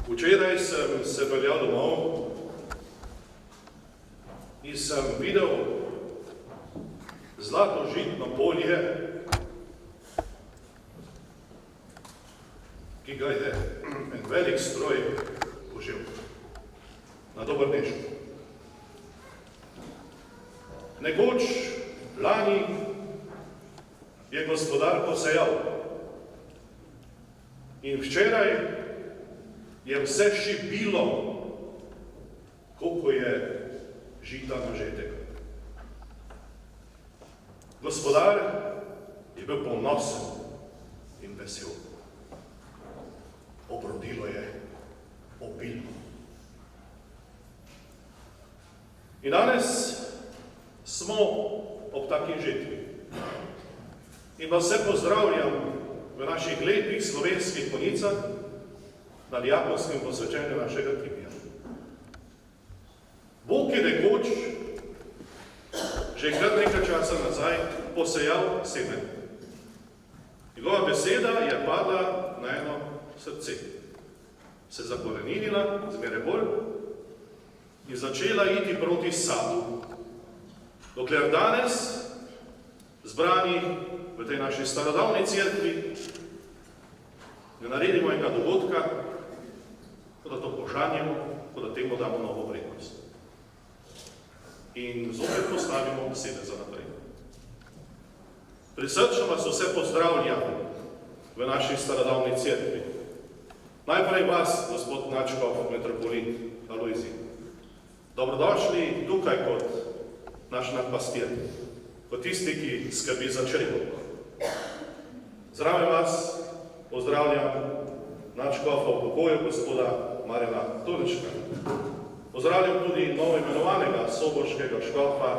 Včeraj sem se peljal domov in sem videl zlato žitno polje, ki ga je en velik stroj požel na Dobrnežu. Nekoč lani je gospodar posejal in včeraj je vse šibilo, koliko je žita nažetega. Gospodar je bil ponosen in vesel. Obrodilo je obilno. In danes smo ob taki žetvi. In vas vse pozdravljam v naših lepih slovenskih konicah na diakonskem posvečenju našega Tibija. Bog je nekoč, že kar nekaj časa nazaj, posejal seme. Njegova beseda je padla na eno srce. Se zakoreninila, zmeraj bolj, in začela iti proti sadu. Dokler danes, zbrani v tej naši starodavni cerkvi, ne naredimo enega dogodka, da to požanjemo, da temu damo novo vrednost. In zopet postavimo besede za naprej. Prisrčno vas vse pozdravljam v naši starodavni cerkvi. Najprej vas, gospod Načkov, metropolit Alojzij. Dobrodošli tukaj kot naš nadpastir, kot tisti, ki skrbi za črevo. Zraven vas pozdravljam Načkofa v pokoju gospoda Marjana Turčka. Pozdravljam tudi novo imenovanega soborškega škofa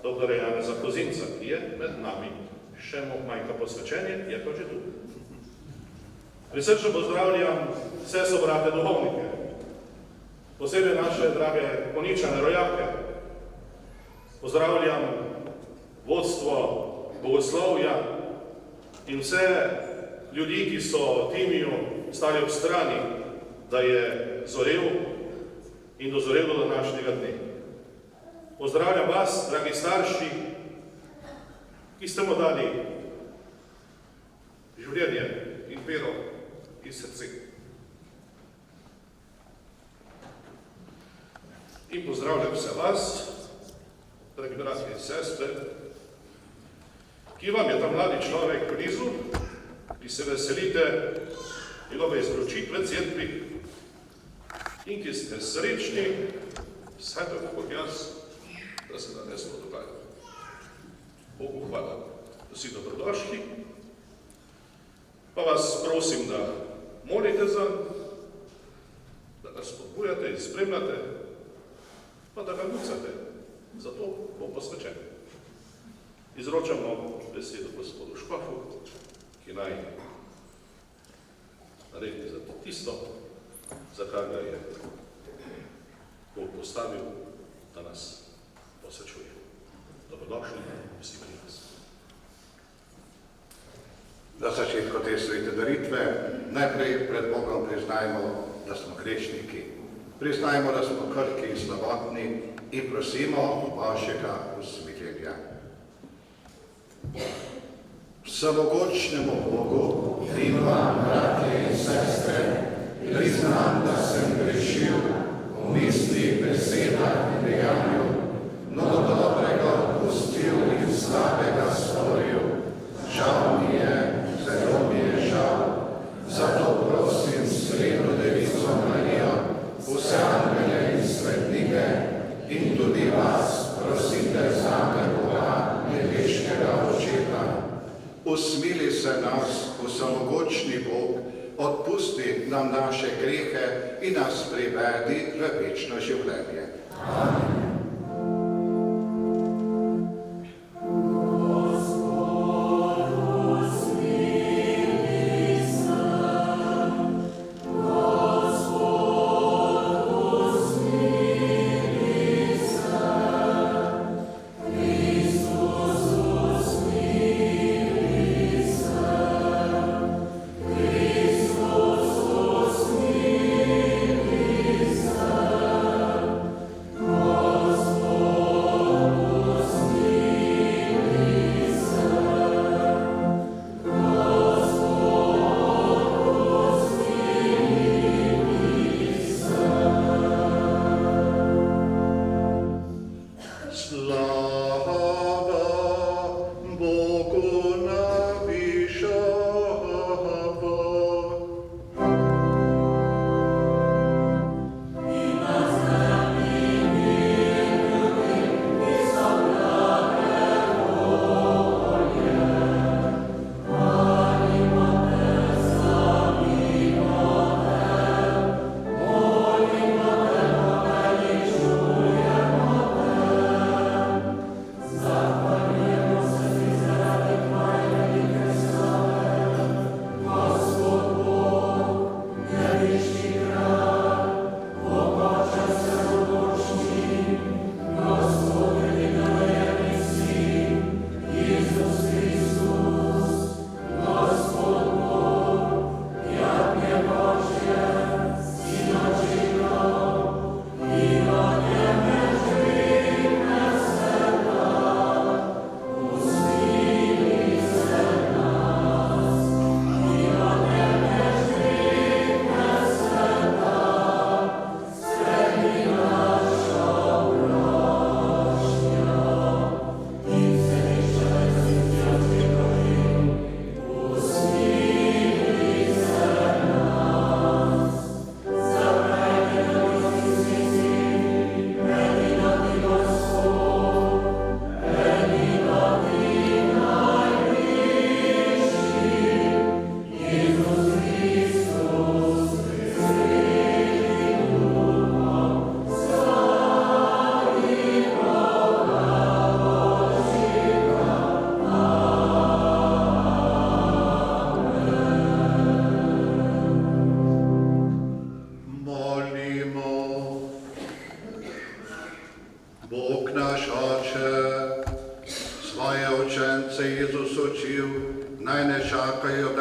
dr. Janeza Kozinca, ki je med nami. Še mu manjka posvečenje, je pa že tu. Prisrčno pozdravljam vse sobrate duhovnike, posebej naše drage Konjičane, rojake. Pozdravljam vodstvo bogoslovja in vse ljudi, ki so Timiju stali ob strani, da je zorel in dozorel do današnjega dne. Pozdravljam vas, dragi starši, ki ste mu dali življenje in vero in srce. In pozdravljam se vas, dragi bratje in sestre, ki vam je ta mladi človek blizu, ki se veselite njegove izročitve cerkvi in ki ste srečni, vsaj tako kot jaz, da se danes to dogaja. Bogu hvala, da si dobrodošli, pa vas prosim, da molite za, da ga spodbujate in spremljate, pa da ga nucate, zato bo posvečen. Izročamo besedo gospodu Škofu, ki naj naredi za tisto, za kar ga je Bog postavil, da nas posvečuje. Dobrodošli vsi pri nas. Na začetku te svete daritve najprej pred Bogom priznajmo, da smo grešniki. Priznajmo, da smo krhki in slabotni in prosimo vašega usmiljenja. Vsemogočnemu Bogu in vam, bratje in sestre, priznam, da sem grešil v misli, besedah in dejanju, mnogo dobrega odpustil in slabega storil. Žal mi je, zelo mi je žal, zato prosim Svetlo Devico Marijo, vse angele in svetnike in tudi vas prosite zame Boga, nebeškega Očeta. Usmili se nas, vsemogočni Bog, odpusti nam naše grehe in nas privedi v večno življenje. Amen.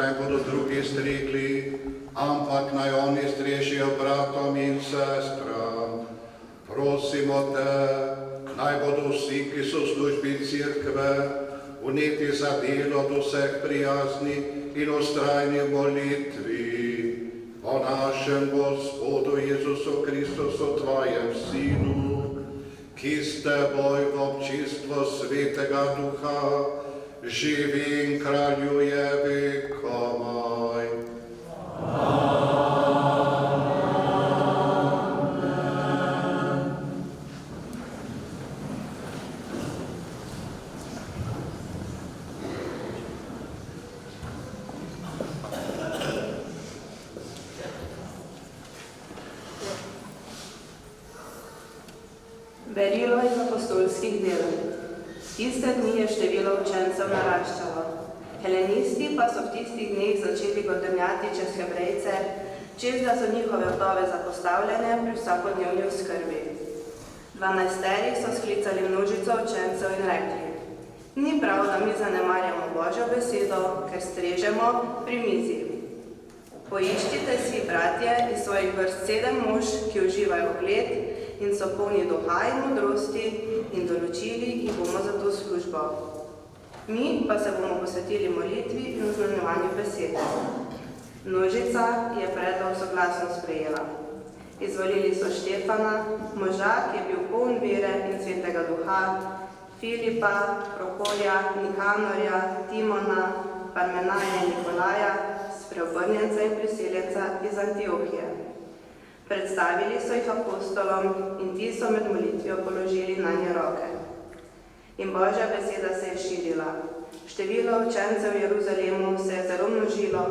naj bodo drugi strigli, ampak naj oni strešijo bratom in sestram. Prosimo te, naj bodo vsi, ki so v službi cerkve, vneti za delo do vseh prijazni in ustrajni molitvi. Po našem Gospodu Jezusu Kristusu, tvojem Sinu, ki s teboj v občinstvo Svetega Duha živi in kraljuje vekomaj. Berilo iz apostolskih del. Tiste dni je število učencev naraščalo. Helenisti pa so v tistih dneh začeli godrnjati čez Hebrejce, čez da so njihove vdove zapostavljene pri vsakodnevni oskrbi. 12 so sklicali množico učencev in rekli: Ni prav, da mi zanemarjamo Božjo besedo, ker strežemo pri mizi. Poiščite si, bratje, iz svojih vrst 7 mož, ki uživajo ugled in so polni duha in modrosti, in določili jih bomo za to službo. Mi pa se bomo posvetili molitvi in oznanjevanju besede. Množica je predlog soglasno sprejela. Izvolili so Štefana, moža, ki je bil poln vere in svetega duha, Filipa, Prokorja, Nikanorja, Timona, Parmenaja in Nikolaja, spreobrnjenca in priseljenca iz Antiohije. Predstavili so jih apostolom in ti so med molitvijo položili nanje roke. In Božja beseda se je širila. Število učencev v Jeruzalemu se je zelo množilo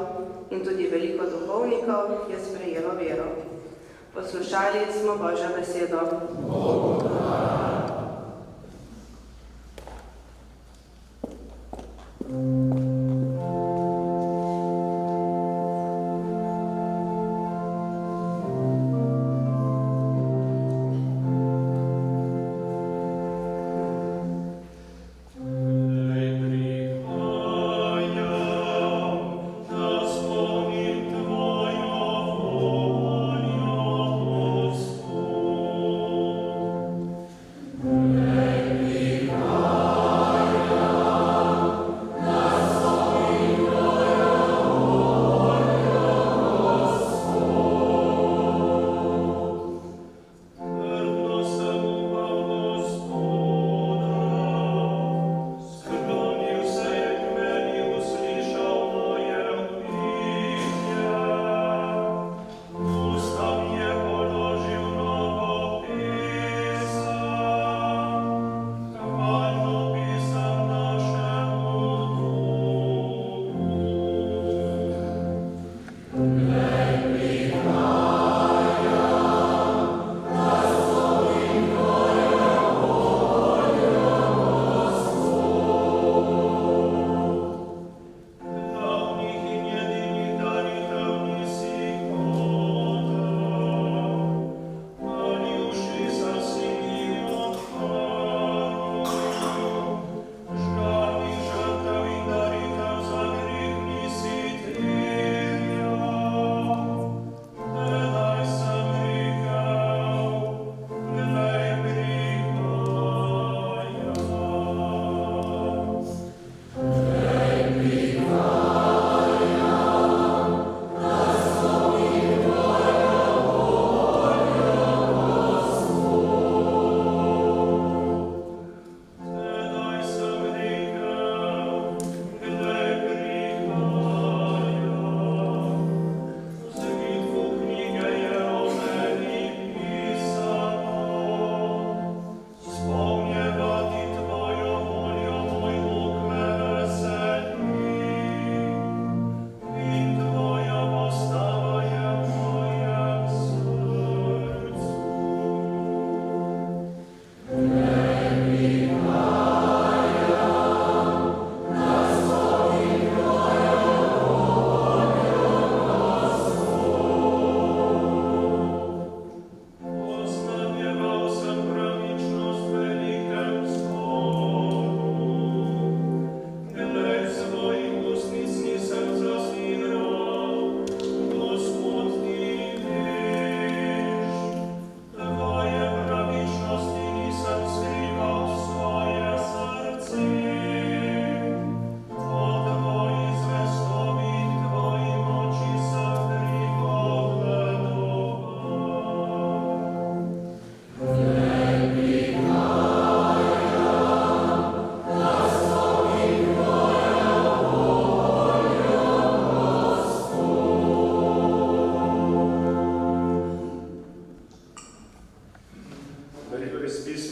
in tudi veliko duhovnikov je sprejelo vero. Poslušali smo Božjo besedo. Bogu hvala.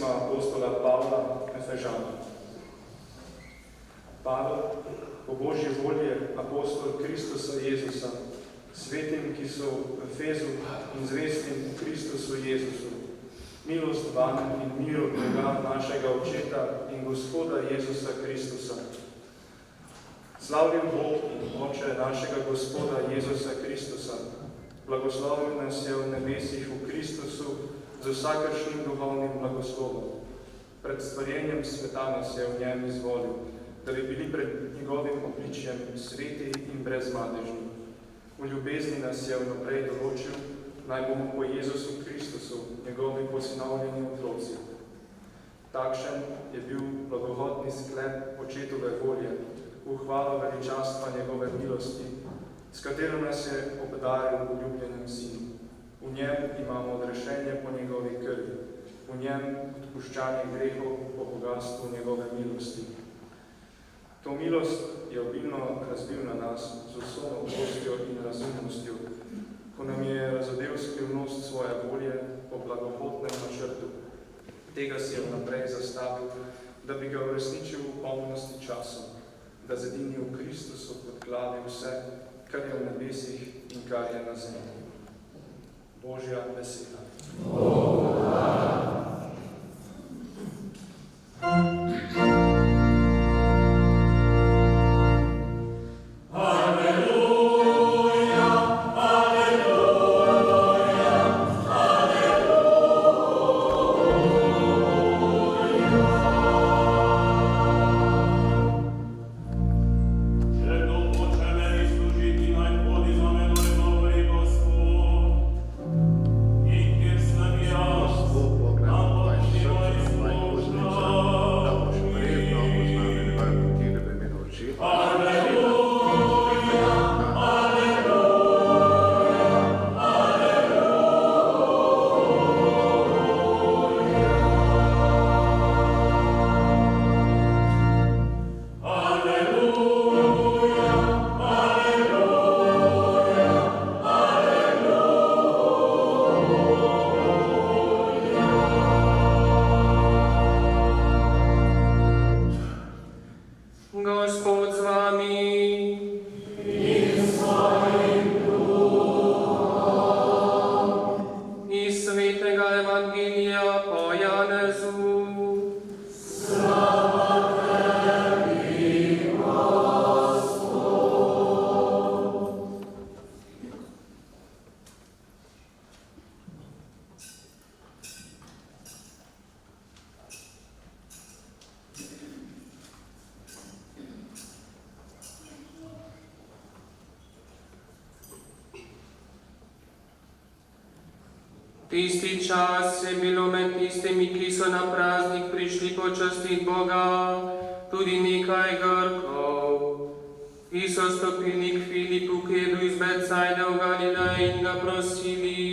pisma apostola Pavla Efežanom. Pavel, po Božji volji apostol Kristusa Jezusa, svetim, ki so v Efezu in zvestim v Kristusu Jezusu, milost vam in mir od Boga našega Očeta in Gospoda Jezusa Kristusa. Slavljen Bog in Oče našega Gospoda Jezusa Kristusa, blagoslovil nas je v nebesih v Kristusu z vsakršnim duhovnim blagoslovom. Pred stvarjenjem sveta nas je v njem izvolil, da bi bili pred njegovim obličjem sveti in brezmadežni. V ljubezni nas je vnaprej določil, naj bomo po Jezusu Kristusu, njegovi posinovljeni otroci. Takšen je bil blagohotni sklep Očetove volje, v hvalo veličastva njegove milosti, s katero nas je obdaril v ljubljenem Sinu. V njem imamo odrešenje po njegovi krvi, v njem odpuščanje grehov po bogastvu njegove milosti. To milost je obilno razbil na nas z vso modrostjo in razumnostjo, ko nam je razodel skrivnost svoje volje po blagohotnem načrtu. Tega si je vnaprej zastavil, da bi ga uresničil v polnosti časom, da zedini v Kristusu podklavi vse, kar je v nebesih in kar je na zemlji. Božja beseda. Tisti čas je bilo med tistimi, ki so na praznik prišli počastiti Boga, tudi nekaj Grkov. Ki so stopili k Filipu, ki je bil iz Betsajde v Galileji in ga prosili: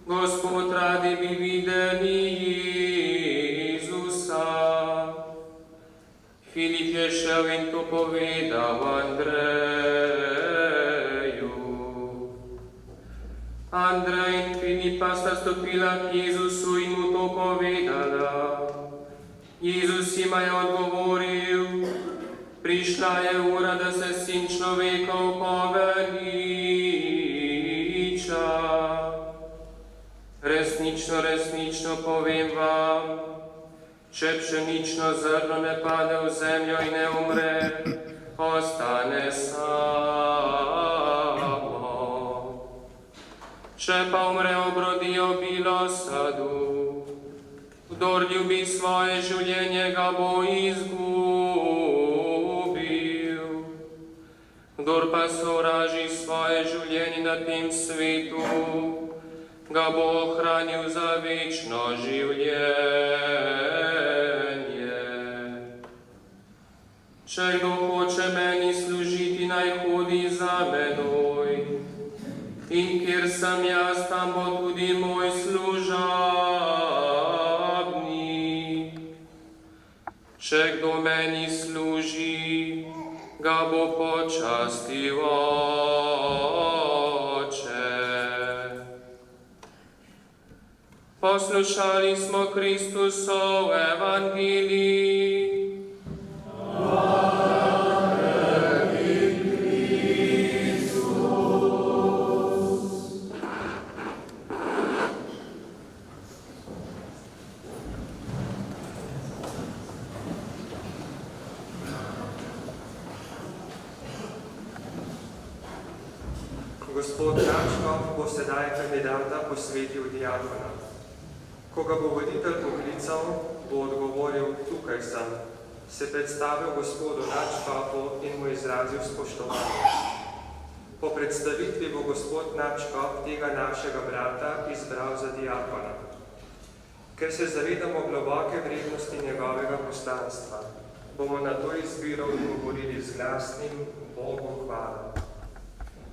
Gospod, radi bi videli Jezusa. Filip je šel in to povedal Andreju. Andrej in Filipa sta stopila k Jezusu in mu to povedala. Jezus jima je odgovoril: prišla je ura, da se Sin človekov poveliča. Resnično, resnično povem vam, če pšenično zrno ne pade v zemljo in ne umre, ostane samo. Če pa umre, obrodi obilo sadu. Kdor ljubi svoje življenje, ga bo izgubil. Kdor pa sovraži svoje življenje na tem svetu, ga bo ohranil za večno življenje. Če kdo hoče meni služiti, naj hodi za menoj. In kjer sem jaz, tam bo tudi moj služabnik. Če kdo meni služi, ga bo počastil Oče. Poslušali smo Kristusov evangelij. Gospod Načkov bo sedaj kandidata posvetil diakona. Ko ga bo voditelj poklical, bo odgovoril: tukaj sem, se predstavil gospodu Načkovu in mu izrazil spoštovanje. Po predstavitvi bo gospod Načkov tega našega brata izbral za diakona. Ker se zavedamo globoke vrednosti njegovega poslanstva, bomo na to izbiro odgovorili z glasnim Bogu hvala.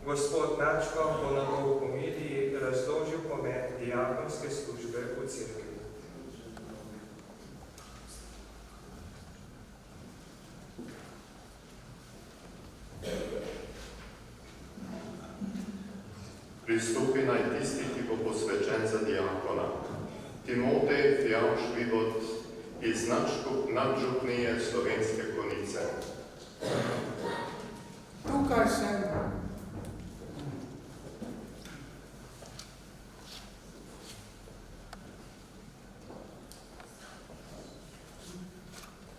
Gospod Načkov bo na to v homiliji razložil pomen diakonske službe v cerkvi. Pristopi naj tisti, ki bo posvečen za diakona. Timotej Fjavš Vibot iz nadžupnije Slovenske Konjice. Tukaj sem.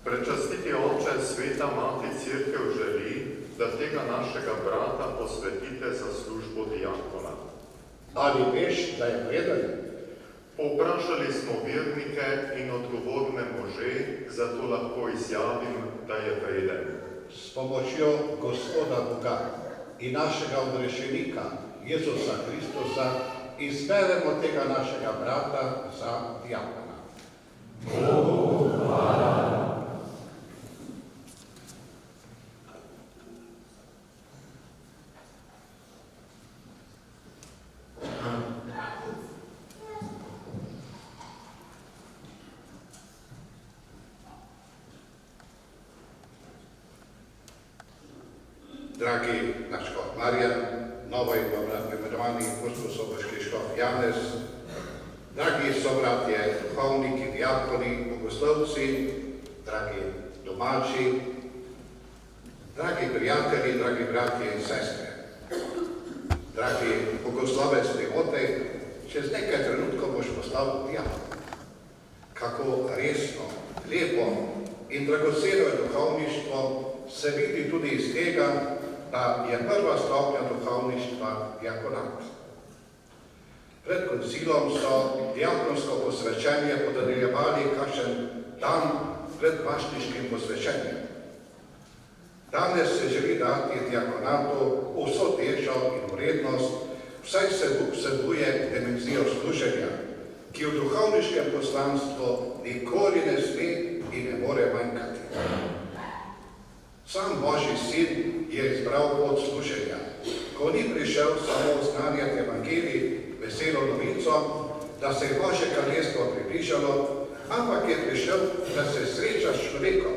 Prečastiti oče, sveta mati cerkev želi, da tega našega brata posvetite za službo diakona. Ali veš, da je vreden? Povprašali smo vernike in odgovorne može, zato lahko izjavim, da je vreden. S pomočjo Gospoda Boga in našega odrešenika Jezusa Kristusa izberemo tega našega brata za diakona. Bogu hvala. Dragi naš škof Marjan, novo imenovani apostolsko-soboški škof Janez, dragi sobratje, duhovniki, diakoni, bogoslovci, dragi domači, dragi prijatelji, dragi bratje in sestre, dragi bogoslovec Timotej, čez nekaj trenutkov boš postal diakon. Kako resno, lepo in dragoceno je duhovništvo, se vidi tudi iz tega, da je prva stopnja duhovništva diakonat. Pred koncilom so diakonsko posvečenje podeljevali kakšen dan pred vašniškim posvečenjem. Danes se želi dati diakonatu vso težo in vrednost, vsaj se vsebuje dimenzijo služenja, ki v duhovniškem poslanstvu nikoli ne sme in ne more manjkati. Sam Božji sin je izbral pot služenja, ko ni prišel samo oznanjati evangelij, veselo novico, da se je Božje kraljestvo približalo, ampak je prišel, da se sreča s človekom,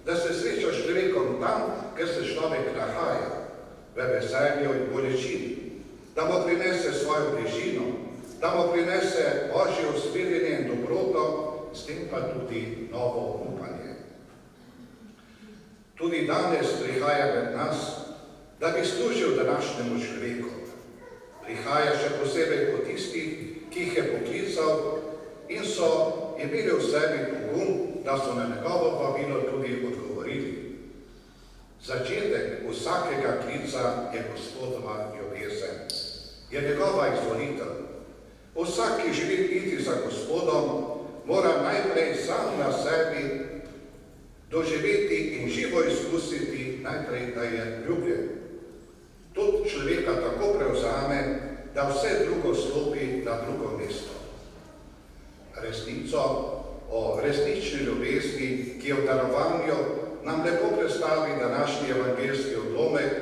da se sreča s človekom tam, kjer se človek nahaja, v veselju in bolečini, da mu prinese svojo bližino, da mu prinese Božje usmerjenje in dobroto, s tem pa tudi novo upanje. Tudi danes prihaja med nas, da bi služil današnjemu človeku. Prihaja še posebej po tistih, ki jih je poklical in so imeli v sebi pogum, da so na njegovo vabilo tudi odgovorili. Začetek vsakega klica je Gospodova ljubezen, je njegova izvolitev. Vsak, ki želi iti za Gospodom, mora najprej sam na sebi doživeti in živo izkusiti najprej, da je ljubljen. To človeka tako prevzame, da vse drugo stopi na drugo mesto. Resnico o resnični ljubezni, ki je v darovanju, nam lepo predstavi današnji evangeljski odlomek,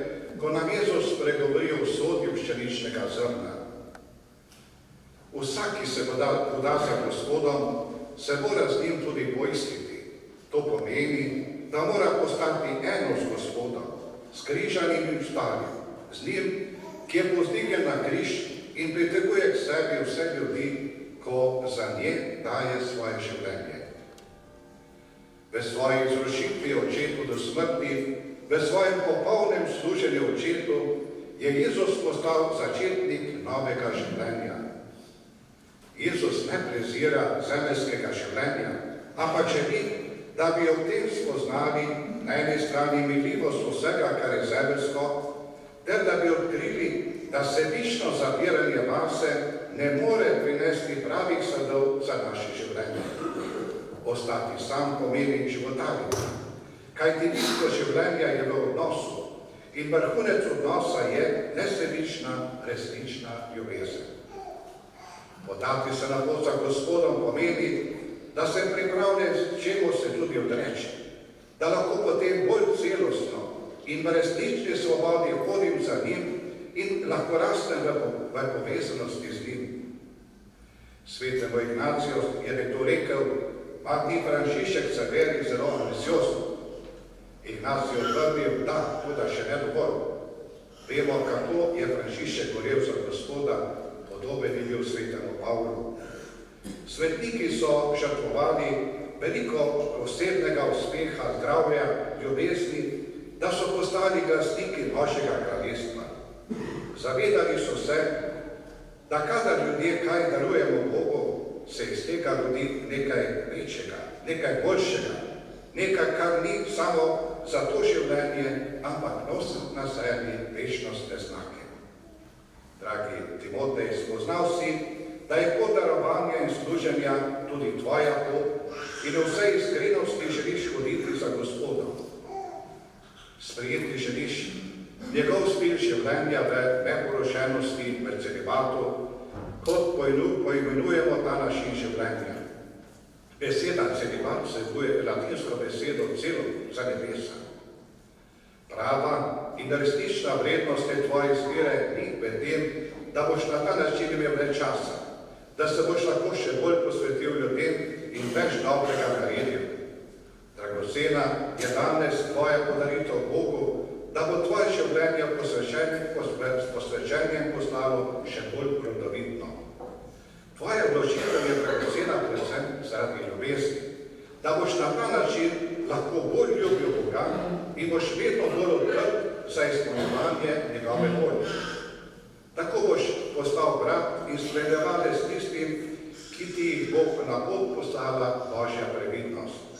ko nam Jezus pregovori o usodi pšeničnega zrna. Vsak, ki se poda za Gospodom, se mora z njim tudi bojskiti. To pomeni, da mora postati eno z Gospodom, s križanim in vstalim, z njim, ki je povzdignjen na križ in priteguje k sebi vse ljudi, ko za nje daje svoje življenje. V svoji izročitvi očetu do smrti, v svojem popolnem služenju očetu, je Jezus postal začetnik novega življenja. Jezus ne prezira zemeljskega življenja, ampak želi, da bi ob tem spoznali na eni strani miljivost vsega, kar je zemeljsko, ter da bi odkrili, da sebično zapiranje vase ne more prinesti pravih sadov za naše življenje. Ostati sam pomeni životariti, kajti bistvo življenja je v odnosu in vrhunec odnosa je nesebična, resnična ljubezen. Podati se na pot za Gospodom pomeni, da sem pripravljen čemu se tudi odreči, da lahko potem bolj celostno in v resnični svobodi hodim za njim in lahko rastem v povezanosti z njim. Svetemu Ignaciju je nekdo rekel, Mati Frančišek se veri zelo ambiciozno. Ignacij odvrnil, da, tudi še ne dovolj. Vemo, kako je Frančišek gorel za Gospoda, podoben je bil svetemu Pavlu. Svetniki so žrtvovali veliko osebnega uspeha, zdravja, ljubezni, da so postali glasniki Božjega kraljestva. Zavedali so se, da kadar ljudje kaj darujemo Bogu, se iz tega rodi nekaj večjega, nekaj boljšega, nekaj, kar ni samo za to življenje, ampak nosi na sebi večnostne znake. Dragi Timotej, spoznal si, da je pot darovanja in služenja tudi tvoja pot in v vsej iskrenosti želiš hoditi za Gospodom. Sprejeti želiš njegov stil življenja v neporošenosti, v celibatu, kot poimenujemo ta način življenja. Beseda celibat vsebuje latinsko besedo celo za nebesa. Prava in resnična vrednost te tvoje izbire ni v tem, da boš na ta način imel več časa, da se boš lahko še bolj posvetil ljudem in več dobrega naredil. Dragocena je danes tvoja podaritev Bogu, da bo tvoje življenje posvečenjem postalo še bolj plodovitno. Tvoja odločitev je dragocena predvsem zaradi ljubezni, da boš na ta način lahko bolj ljubil Boga in boš vedno bolj odprt za izpolnjevanje njegove volje. Tako boš postal brat in spremljevalec tistim, ki ti jih bo na pot poslala Božja previdnost.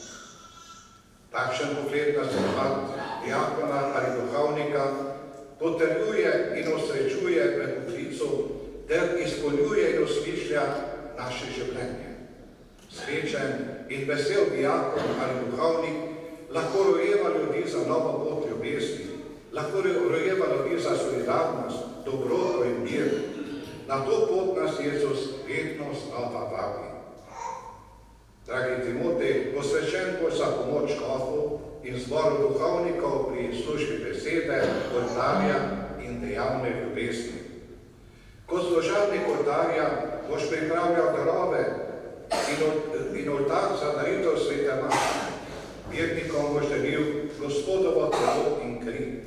Takšen pogled na celibat diakona ali duhovnika potrjuje in osrečuje v poklicu ter izpolnjuje in osmišlja naše življenje. Srečen in vesel diakon ali duhovnik lahko rojeva ljudi za novo pot ljubezni, lahko rojeva ljudi za solidarnost, dobroto in mir. Na to pot nas Jezus vedno znova vabi. Dragi Timotej, posvečen boš za pomoč škofu in zboru duhovnikov pri službi besede, oltarja in dejavne ljubezni. Kot služabnik oltarja boš pripravljal darove in oltar za daritev Svete Maše. Vernikom boš delil Gospodovo telo in kri.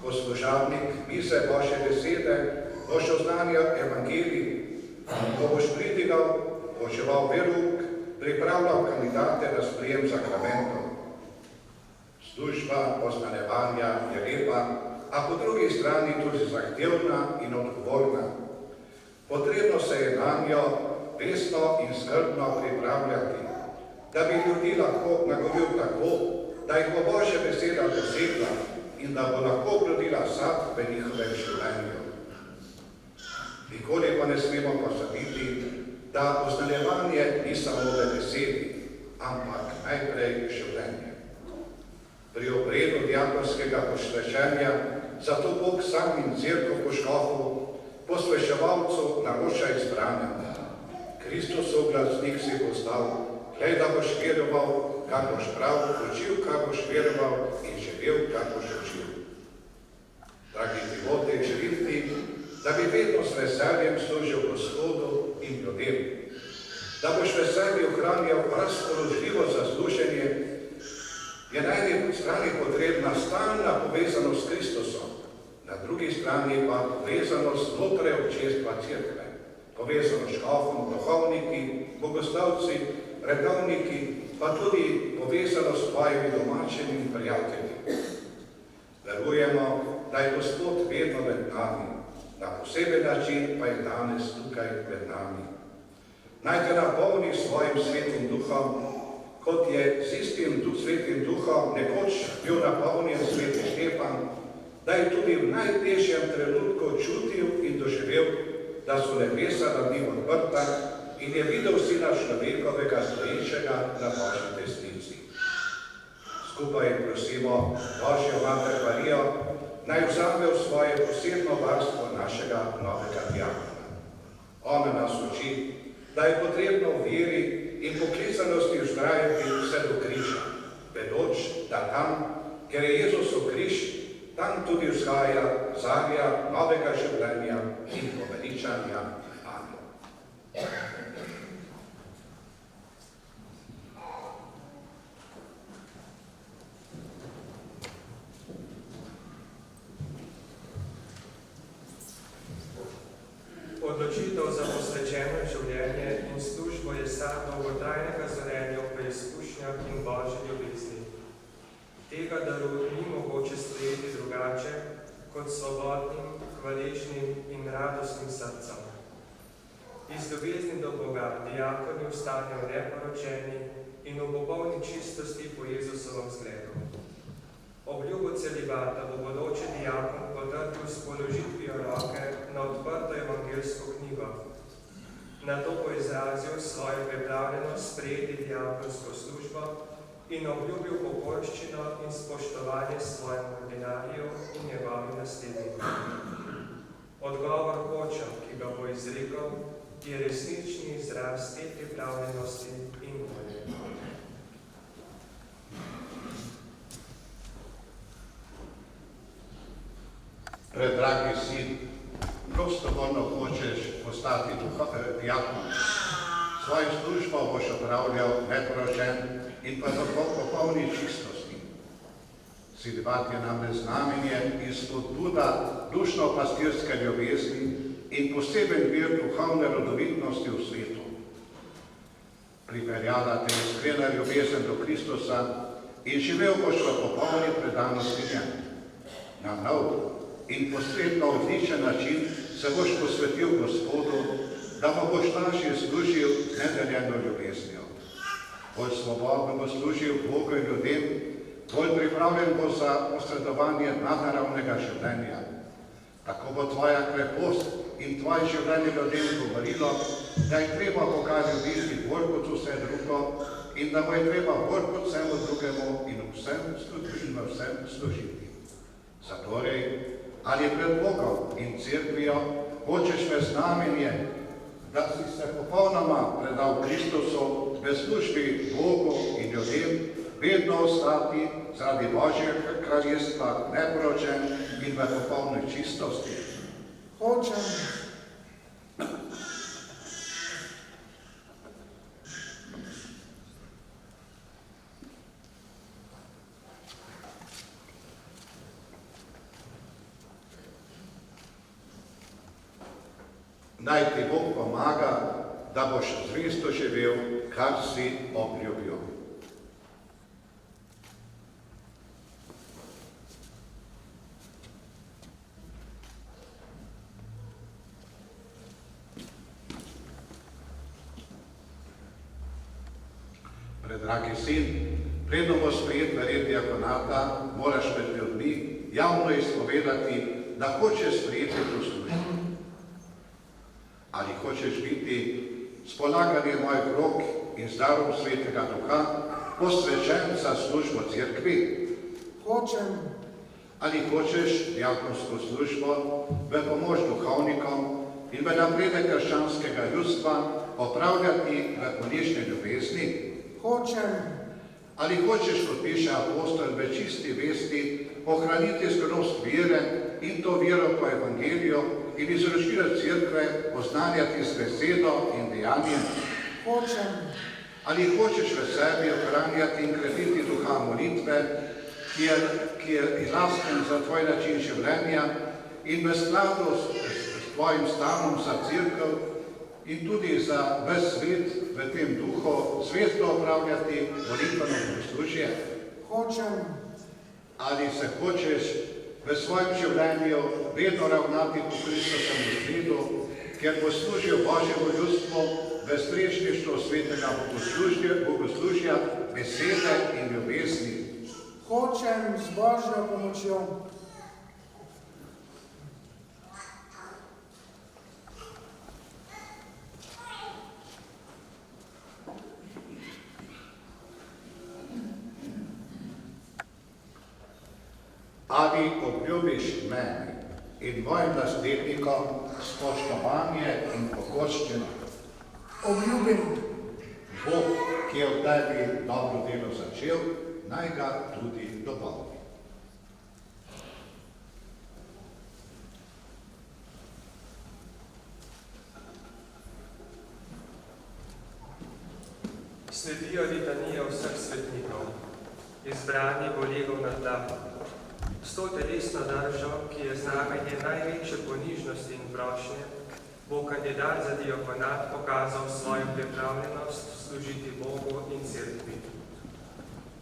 Kot služabnik mize Božje besede boš oznanjal evangelij, ko boš pridigal, poučeval verouk, pripravljal kandidate na sprejem sakramentov. Služba oznanjevanja je lepa, a po drugi strani tudi zahtevna in odgovorna. Potrebno se je nanjo resno in skrbno pripravljati, da bi ljudi lahko nagovoril tako, da jih bo Božja beseda dosegla in da bo lahko plodila sad v njihovem življenju. Nikoli pa ne smemo pozabiti, da oznanjevanje ni samo v besedi, ampak najprej življenje. Pri obredu diakonskega posvečenja zato Bog sam in cerkev po škofu, posvečevalcu naroča izbranemu. Kristusov glasnik si postal, glej, da boš veroval, kar boš prav, učil, kar boš veroval in živel, kar boš učil. Dragi Timotej, želim ti, da bi vedno s veseljem služil Gospodu in ljudem, da boš v sebi ohranjal razpoložljivost za služenje, je na eni strani potrebna stalna povezanost s Kristusom, na drugi strani pa povezanost znotraj občestva cerkve, povezanost s škofom, duhovniki bogoslovci, redovniki, pa tudi povezano s tvojimi domačimi prijatelji. Verujemo, da je Gospod vedno med nami, na poseben način pa je danes tukaj med nami. Naj te napolni svojim svetim duhom, kot je z istim svetim duhom nekoč bil napolnjen sveti Štefan, da je tudi v najtežjem trenutku čutil in doživel, da so nebesa nad njim odprta in je videl Sina človekovega stoječega na Božji desnici. Skupaj prosimo Božjo Mater Marijo, naj vzame v svoje posebno varstvo našega novega diakona. Ona nas uči, da je potrebno v veri in poklicanosti vztrajati vse do križa, vedoč, da tam, ker je Jezusov križ, tam tudi vzhaja zarja novega življenja in poveličanja. Amen. Odločitev za posvečeno življenje in službo je sad dolgotrajnega zorenja v preizkušnjah in Božji ljubezni. Tega daru ni mogoče sprejeti drugače kot svobodnim, hvaležnim in radostnim srcem. Iz ljubezni do Boga diakoni ostanejo neporočeni in v popolni čistosti po Jezusovem zgledu. Obljubo celibata bo bodoči diakon potrdil s položitvijo roke na odprto evangelsko knjigo. Nato bo izrazil svojo pripravljenost sprejeti diakonsko službo in obljubil pokorščino in spoštovanje svojemu ordinariju in njegovim naslednikom. Odgovor hočem, ki ga bo izrekel, je resnični izraz te pripravljenosti in volje. Predragi sin, prostovoljno hočeš postati diakon. Svojo službo boš opravljal neporočen in pa zato popolni čistosti. Celibat je namreč znamenje in spodbuda dušno-pastirske ljubezni in poseben vir duhovne rodovitnosti v svetu. Pripeljala te iskrena ljubezen do Kristusa in živel boš v popolni predanosti njemu. Na nov in posredno odličen način se boš posvetil Gospodu, da mu boš lažje služil z nedeljeno ljubeznijo. Bolj svobodno bo služil Bogu in ljudem, bolj pripravljen bo za posredovanje nadnaravnega življenja. Tako bo tvoja krepost in tvoje življenje ljudem govorilo, da je treba Boga ljubiti bolj kot vse drugo in da bo je treba bolj kot vsemu drugemu in vsem služiti. Zatorej, ali pred Bogom in cerkvijo hočeš me znamenje, da si se popolnoma predal Kristusu v službi Bogu in ljudem, vedno ostati zaradi Božjega kraljestva neporočen in v popolni čistosti. Hočem. Naj ti Bog pomaga, da boš zvesto živel, kar si obljubil. Predragi sin, predno bo sprejet v red diakonata, moraš pred ljudmi javno izpovedati, da hočeš sprejeti to službo. Ali hočeš biti s polaganjem mojih rok in z darom Svetega Duha posvečen za službo cerkvi? Hočem. Ali hočeš diakonsko službo v pomoč duhovnikom in v napredek krščanskega ljudstva opravljati v ponižni ljubezni? Hočem. Ali hočeš, kot piše apostol, v čisti vesti ohraniti skrost vere in to vero po evangeliju in izročila cerkve oznanjati z besedo in dejanjem? Hočem. Ali hočeš v sebi ohranjati in krepiti duha molitve, ki je lasten za tvoj način življenja in v skladu s tvojim stavom za cerkev in tudi za ves svet v tem duhu zvesto opravljati molitveno bogoslužje? Hočem. Ali se hočeš v svojem življenju vedno ravnati po Kristovem zgledu, ker bo služil Božjemu ljudstvu v strešništvu svetega bogoslužja, besede in ljubezni? Hočem z Božjo pomočjo. Ali obljubiš meni in mojim naslednikom spoštovanje in pokorščino? Obljubim. Bog, ki je v tebi dobro delo začel, naj ga tudi dopolni. Sledijo litanije vseh svetnikov, izbrani bo legel na tla. S to telesno držo, ki je znamenje največje ponižnosti in prošnje, bo kandidat za diakonat pokazal svojo pripravljenost služiti Bogu in cerkvi.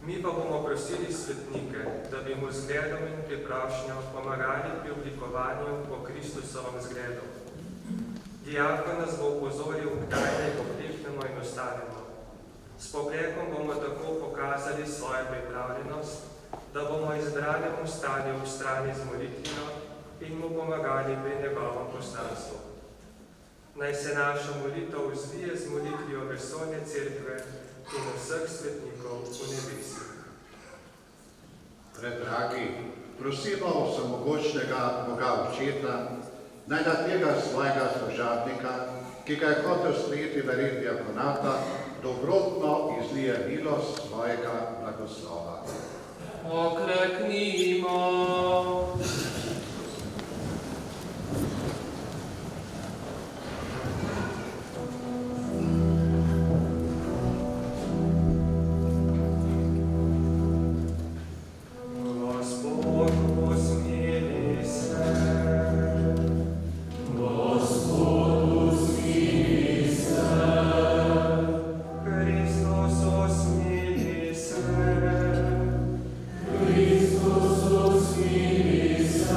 Mi pa bomo prosili svetnike, da bi mu zgledom in priprošnjo pomagali pri oblikovanju po Kristusovem zgledu. Diakon nas bo upozoril, kdaj naj pokleknemo in ostanemo. S pogledom bomo tako pokazali svojo pripravljenost, da bomo izbranemu stali ob strani z molitvijo in mu pomagali pri njegovem poslanstvu. Naj se naša molitev zvije z molitvijo vesoljne cerkve in vseh svetnikov v nebesih. Predragi, prosimo vsemogočnega Boga Očeta, naj na tega svojega služabnika, ki ga je hotel sprejeti v red diakonata, dobrotno izlije milost svojega blagoslova. Pokleknimo. Gospod, usmili se. Kristus, usmili se.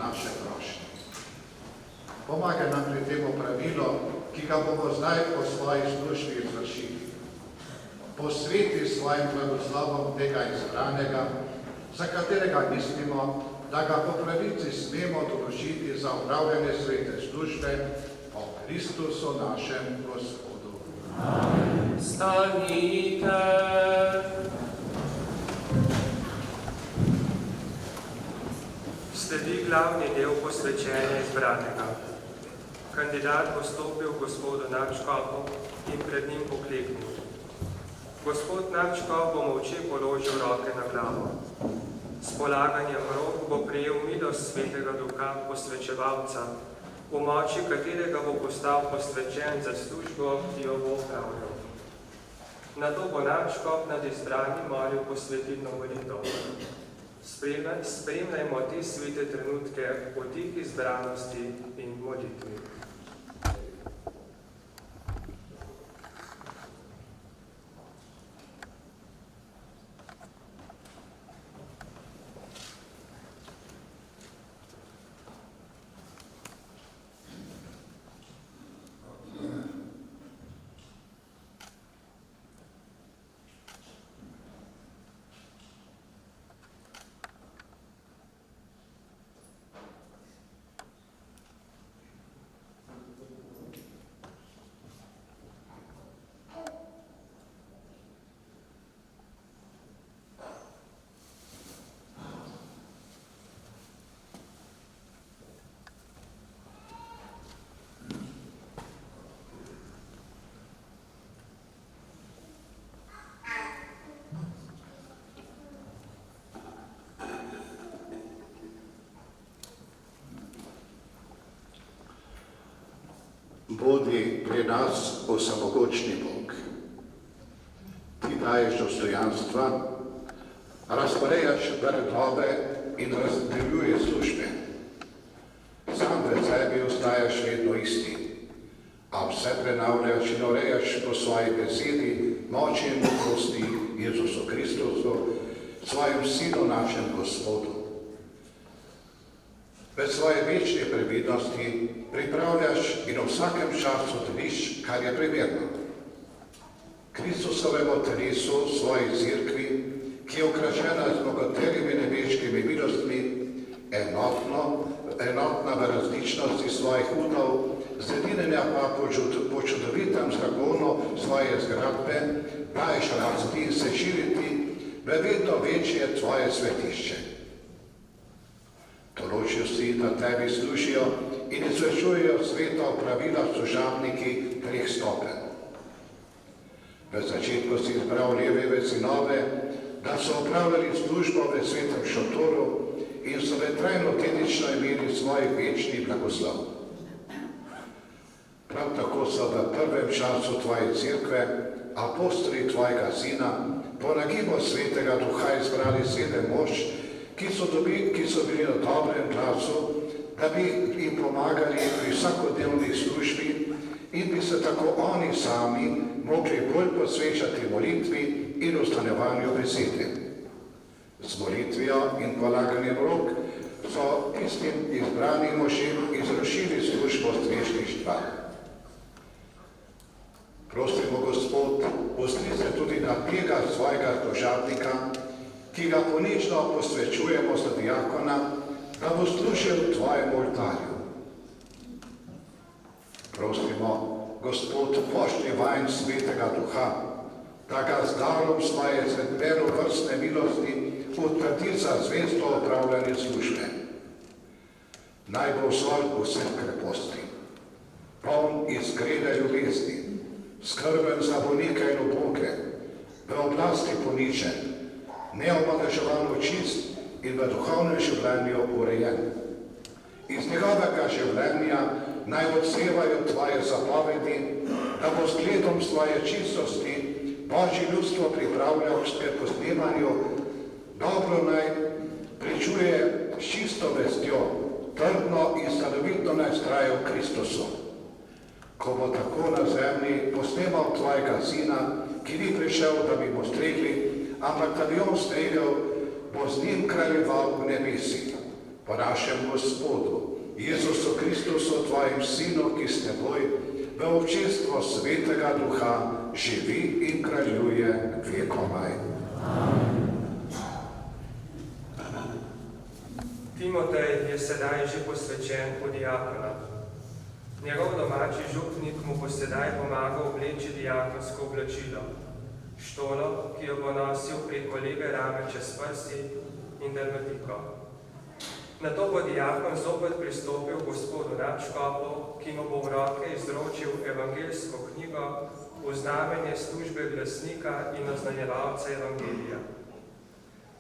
naše prošnje. Pomagaj nam pri tem pravilu, ki ga bomo zdaj po svoji službi izvršili. Posveti svojim blagoslovom tega izbranega, za katerega mislimo, da ga po pravici smemo določiti za upravljanje svete službe po Kristusu našem Gospodu. Amen. Stanite. Sledi glavni del posvečenja izbranega. Kandidat bo stopil gospodu nadškofu in pred njim pokleknil. Gospod nadškof bo molče položil roke na glavo. S polaganjem rok bo prejel milost svetega duha posvečevalca, v moči katerega bo postal posvečen za službo, ki jo bo opravljal. Nato bo nadškof nad izbranim molil posvetitno molitev. Spremljajmo te svete trenutke v tihi zbranosti in molitvi. Bodi pri nas vsemogočni Bog. Ti daješ dostojanstva, razporejaš gradove in razdeljuješ službe. Sam pred sebi ostajaš vedno isti, a vse prenavljaš in urejaš po svoji besedi, moči in modrosti Jezusu Kristusu, svojim Sinu našem Gospodu. V svoje večne previdnosti pripravljaš in v vsakem času deliš, kar je primerno. Kristusovemu telesu, svoji cerkvi, ki je okrašena z mnogoterimi nebeškimi milostmi, enotna v različnosti svojih udov, zedinjenja pa po čudovitem zakonu svoje zgradbe, daješ rasti in se širiti v vedno večje tvoje svetišče. Določil si, da tebi služijo in izvršujejo sveta pravila služabniki 3 stopenj. V začetku si izbral Levijeve sinove, da so opravljali službo v svetem šotoru in so trajno dedično imeli svoj večni blagoslov. Prav tako so v prvem času tvoje cerkve apostoli tvojega Sina po nagibu svetega duha izbrali 7 mož, ki so bili na dobrem glasu, da bi jim pomagali pri vsakodnevni službi in bi se tako oni sami mogli bolj posvečati molitvi in ustanevanju besede. Z molitvijo in polaganjem rok so tistim izbranim možem izvršili službo strešništva. Prosimo, Gospod, pusti se tudi na tega svojega služabnika, ki ga ponično posvečujemo za diakona, da bo služil tvojemu oltarju. Prosimo, Gospod, pošlji vanj svetega duha, da ga z darom svoje vrstne milosti utvrdi za zvesto opravljanje službe. Naj bo vsol vseh kreposti, poln iskrene ljubezni, skrben za bolnike in uboge, v oblasti poničen, neomadeževano čist in v duhovnem življenju urejen. Iz njegovega življenja naj odsevajo tvoje zapovedi, da bo zgledom svoje čistosti Božje ljudstvo pripravljal k posnemanju, dobro naj pričuje s čisto vestjo, trdno in stanovitno naj vztraja v Kristusu. Ko bo tako na zemlji posnemal tvojega Sina, ki ni prišel, da bi mu stregli, ampak da bi on stregel, bo z njim kraljeval v nebesi. po našem Gospodu, Jezusu Kristusu, tvojim Sinu, ki s teboj v občinstvo Svetega Duha živi in kraljuje vekomaj. Timotej je sedaj že posvečen v diakona. Njegov domači župnik mu bo sedaj pomagal obleči diakonsko oblačilo, štolo, ki jo bo nosil preko leve rame čez prsi, in dermatiko. Nato bo diakon zopet pristopil gospodu nadškofu, ki mu bo v roke izročil evangeljsko knjigo v znamenje službe glasnika in oznanjevalca evangelija.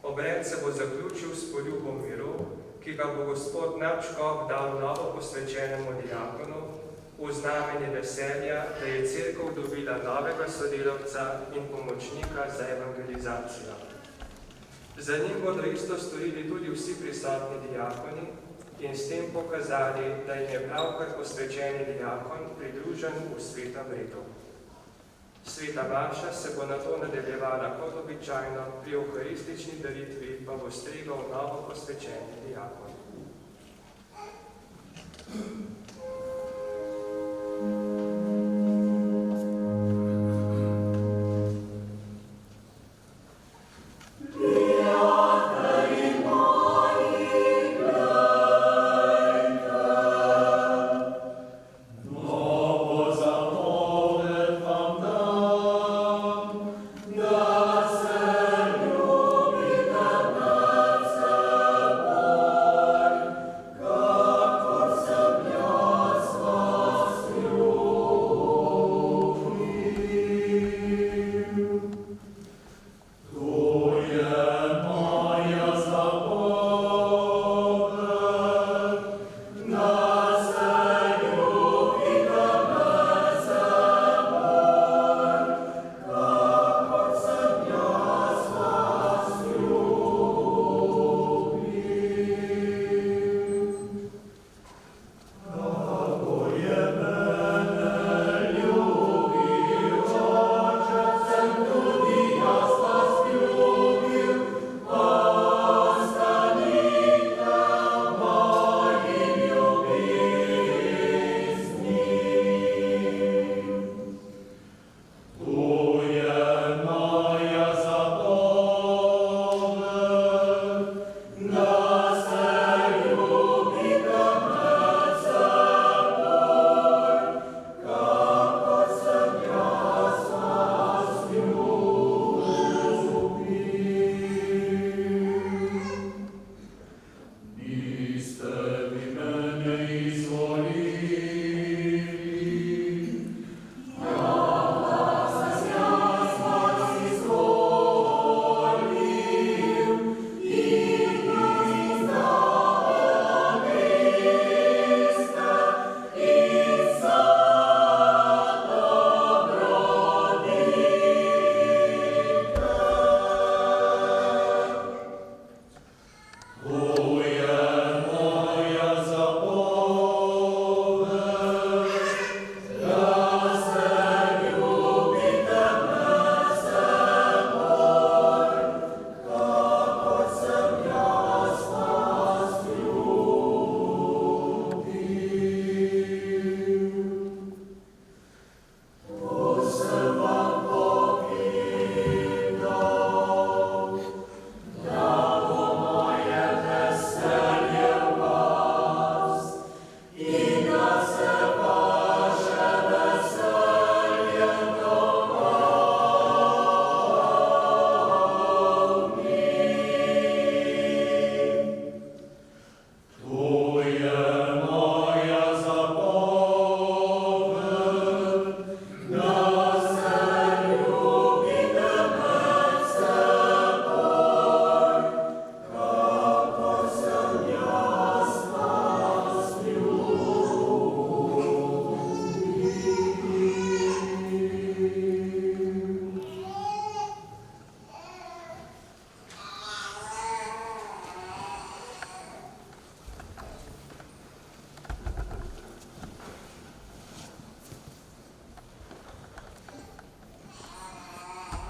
Obred se bo zaključil s poljubom miru, ki ga bo gospod nadškof dal novo posvečenemu diakonu v znamenje veselja, da je cerkev dobila novega sodelavca in pomočnika za evangelizacijo. Za njim bodo isto storili tudi vsi prisotni diakoni in s tem pokazali, da jim je pravkar posvečeni diakon pridružen v svetem redu. Sveta maša se bo nato nadaljevala kot običajno, pri evharistični daritvi pa bo stregal novo posvečeni diakon.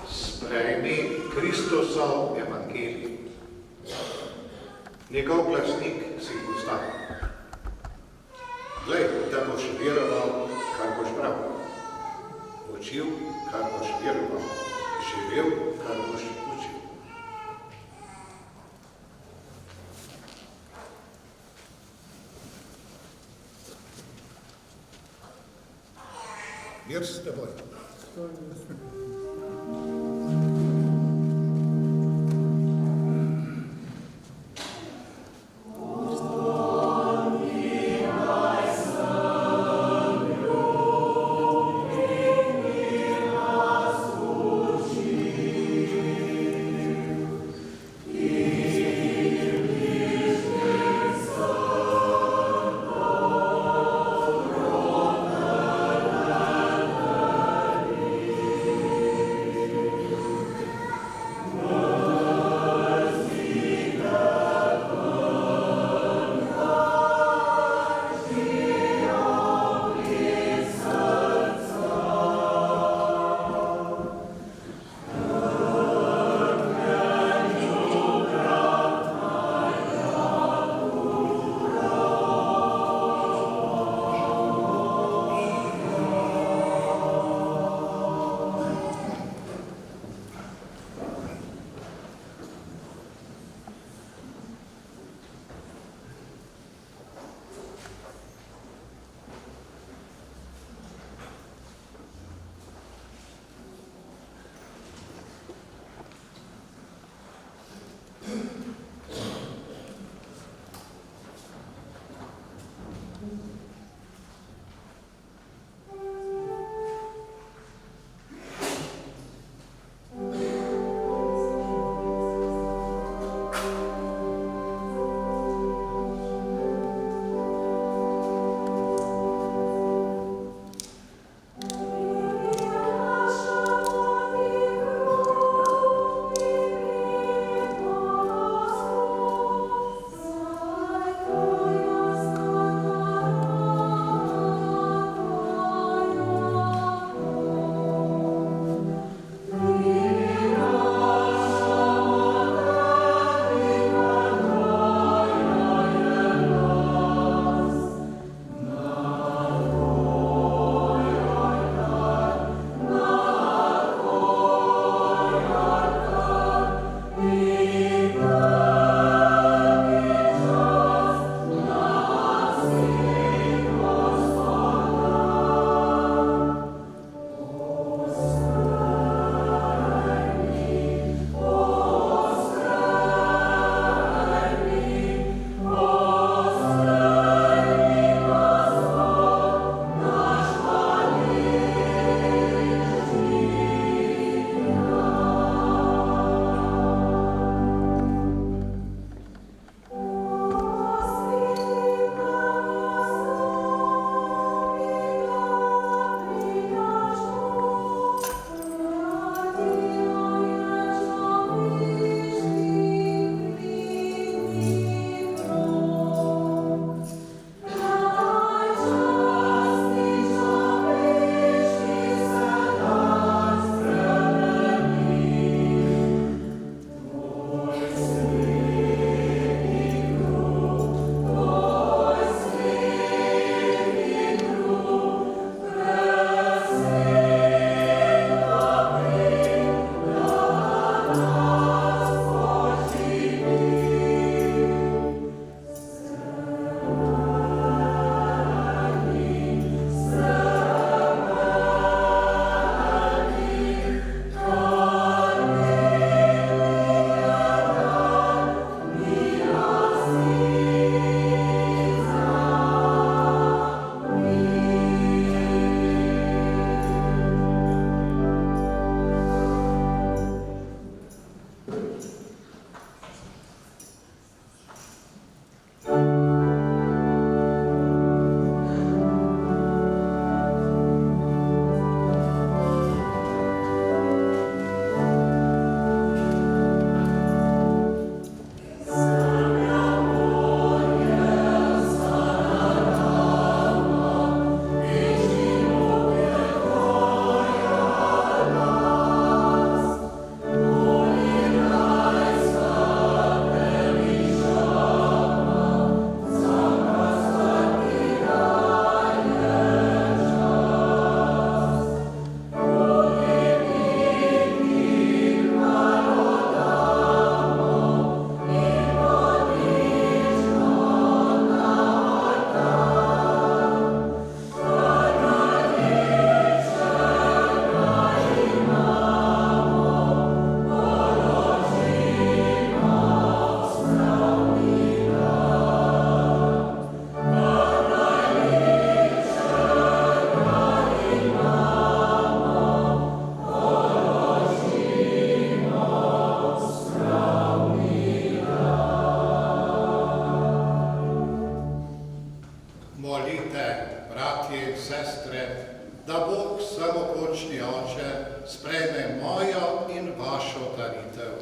Sprejmi Kristusov evangelij. Njegov glasnik si kakož vjeroval, kakož bral. Učil, kakož vjeroval. Živio, kakož učil. Мир с тобой. Molite, bratje in sestre, da Bog samopočni Oče sprejme mojo in vašo daritev.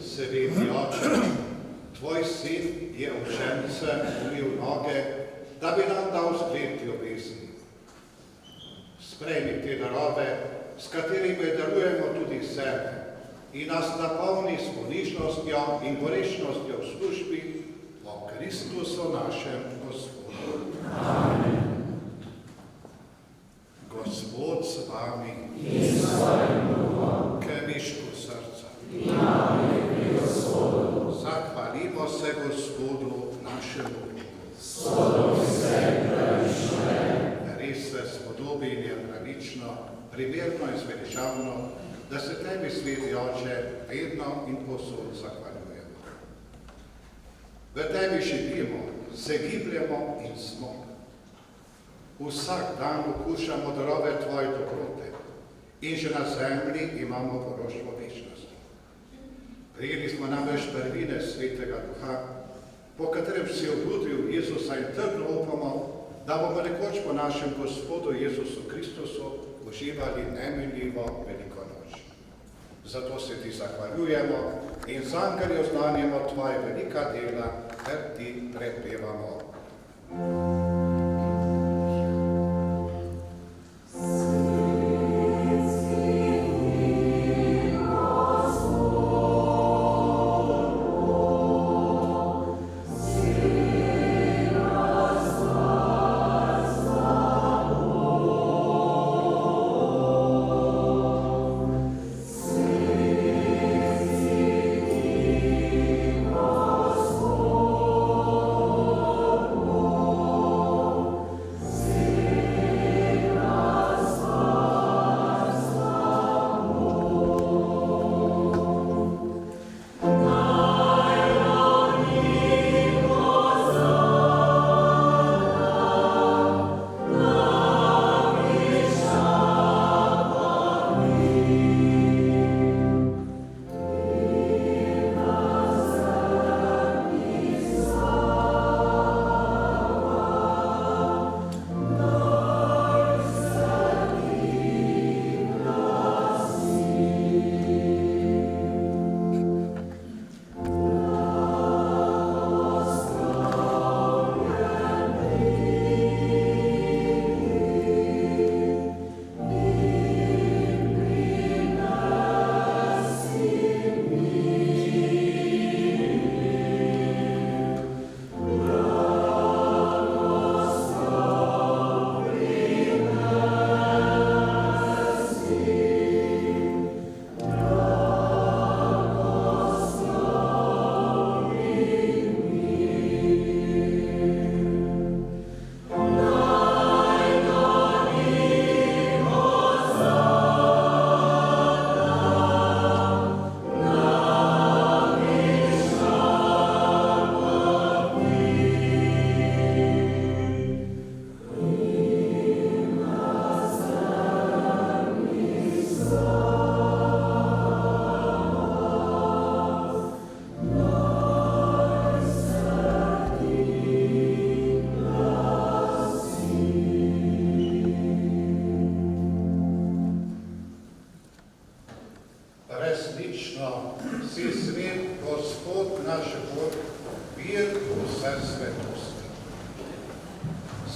Sveti Oče, tvoj sin je učencem umil noge, da bi nam dal zgled ljubezni. Sprejmi te darove, s katerimi darujemo tudi sebe in nas napolni s ponižnostjo in gorečnostjo v službi po Kristusu našem Gospodu. Amen. Gospod s vami in s tvojim duhom, k višku srca. Zahvalimo se Gospodu našemu Bogu. Res se spodobi in je pravično, primerno in zveličavno, da se tebi, sveti Oče, vedno in povsod zahvaljujemo. V tebi živimo, se gibljemo in smo. Vsak dan okušamo darove tvoje dobrote in že na zemlji imamo poroštvo večnosti. Prijeli smo namreč prvine Svetega Duha, po katerem si obudil Jezusa in trdno upamo, da bomo nekoč po našem Gospodu Jezusu Kristusu uživali neminljivo veliko noč. Zato se ti zahvaljujemo in z angeli oznanjamo tvoje velika dela, ter ti prepevamo.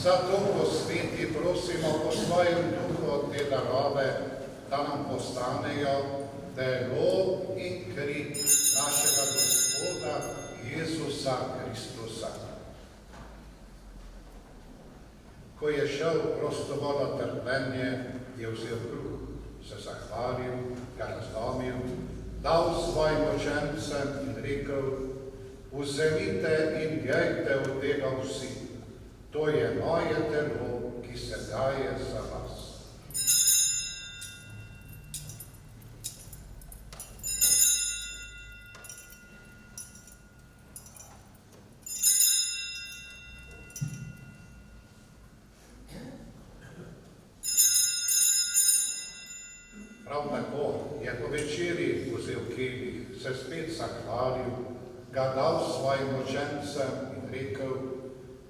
Zato, Sveti, prosimo po svojem duhu te darove, da nam postanejo telo in kri našega Gospoda Jezusa Kristusa. Ko je šel v prostovoljno trpljenje, je vzel kruh, se zahvalil, ga razlomil, dal svojim učencem in rekel: vzemite in jejte od tega vsi. To je moje telo, ki se daje za vas. Prav tako je po večeri vzel kelih, se spet zahvalil, ga dal svojim učencem in rekel: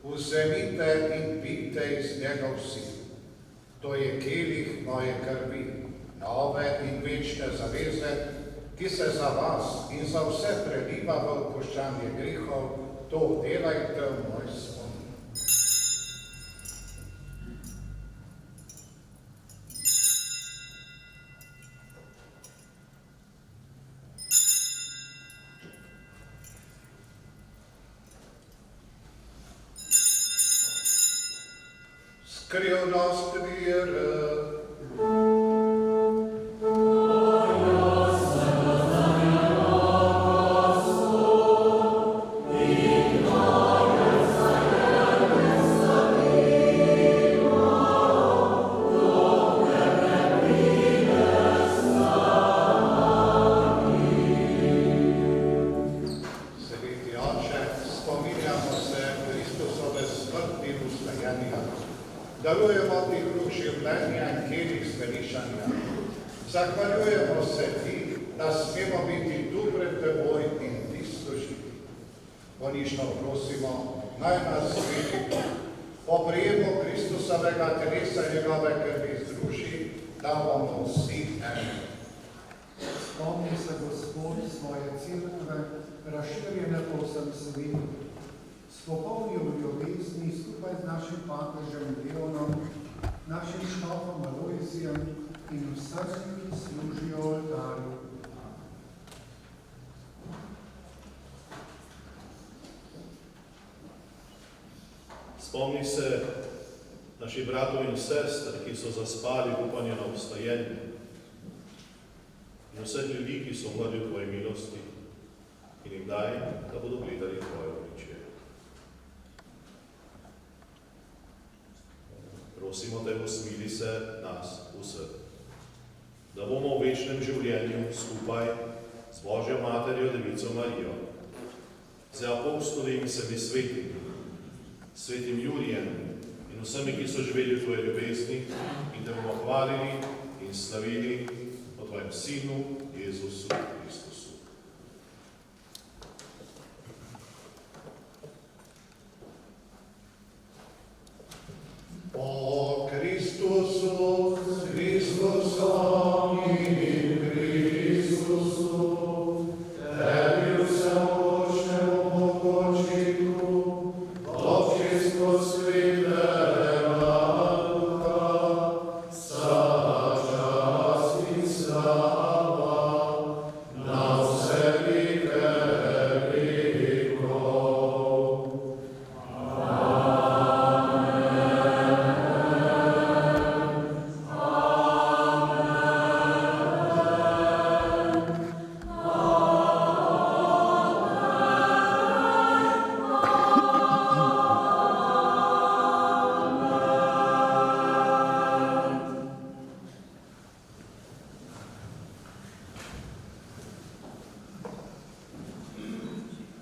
Vzemite in pijte iz njega vsi. To je kelih moje krvi, nove in večne zaveze, ki se za vas in za vse preliva v odpuščanje grehov. To delajte v moj spomin. Skrivnost vere. Darujemo ti kruh življenja in kelih zveličanja. Zahvaljujemo se ti, da smemo biti tu pred teboj in ti služiti. Ponižno prosimo, naj nas sveti po prijemu Kristusovega telesa in njegove krvi združi, da bomo vsi eni. Spomni se Gospod svoje cerkve, razširjene po vsem svetu. Spopolni v ljubezni skupaj z našim papežem Leonom, našim štofom Alojzijem in vsemi, ki služijo oltarju. Spomni se naših bratov in sester, ki so zaspali v upanju na obstajenje, in vseh ljudi, ki so umrli v tvoji milosti, in jim daj, da bodo gledali tvoje obličje. Prosimo te, usmili se nas vseh, da bomo v večnem življenju skupaj z Božjo Materjo Devico Marijo, z apostoli in vsemi svetimi, svetim Jurijem in vsemi, ki so živeli v tvoji ljubezni, in te bomo hvalili in slavili po tvojem Sinu, Jezusu Kristusu. O Kristusu, Kristusom in Kristusu, tebi vsemogočnemu mogočniku, občinstvo svetega Duha, vsa čast in slava na vse veke vekov.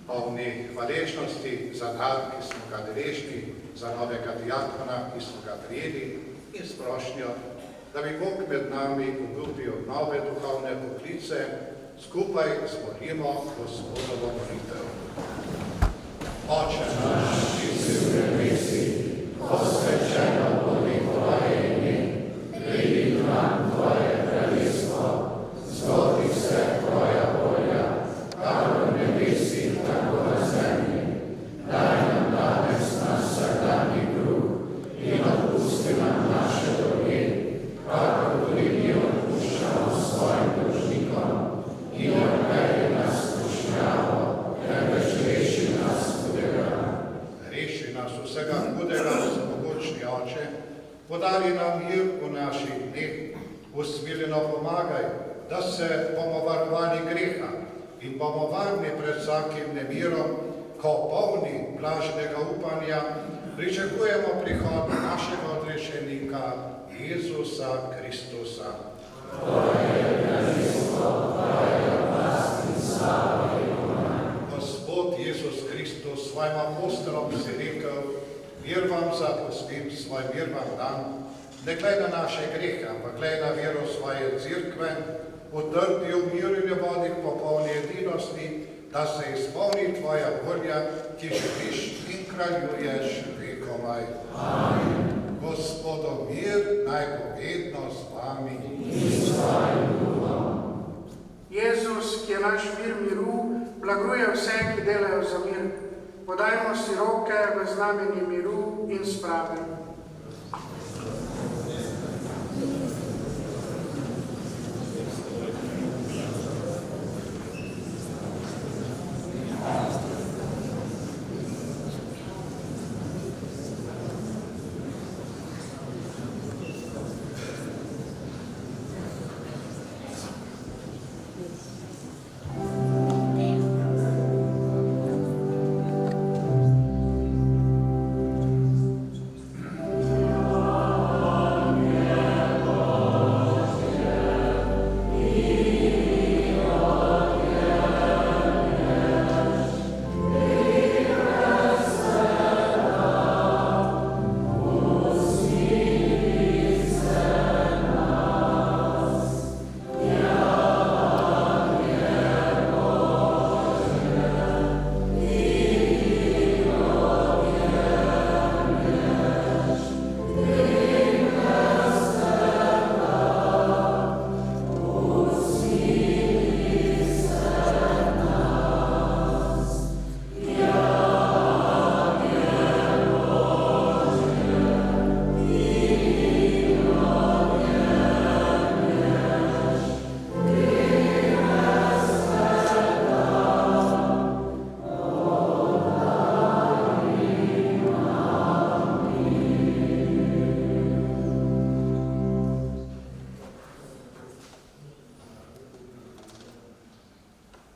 Polni hvaležnosti za dar, ki smo ga deležni, za novega diakona, ki smo ga prijeli, in s prošnjo, da bi Bog med nami obljubil nove duhovne poklice, skupaj zmolimo Gospodovo molitev. Oče naš, ki si v nebesih, posvečeno bodi tvoje ime, pridi k nam tvoje kraljestvo, zgodi se tvoja volja, kar v nebesih, tako na zemlji. Daj nam danes naš vsakdanji kruh in odpusti nam naše dolge, kakor tudi mi odpuščamo svojim dolžnikom, in ne vpelji nas v skušnjavo, temveč reši nas hudega. Reši nas vsega hudega, vsemogočni Oče, podari nam mir v naših dneh, usmiljeno pomagaj, da se bomo varovali greha in bomo varni pred vsakim nemirom, ko polni blažnega upanja pričakujemo prihod našega odrešenika Jezusa Kristusa. Gospod Jezus Kristus svojim apostolom si rekel: mir vam zapustim, svoj mir vam dam, ne glej na naše grehe, ampak glej na vero svoje cerkve, utrdi v miru in ljubovih popolni edinosti, da se izpolni tvoja volja, ki živiš in kraljuješ vekomaj. Amen. Gospodov mir naj bo vedno z vami. Jezus, ki je naš vir miru, blaguje vse, ki delajo za mir. Podajmo si roke v znamenje miru in sprave.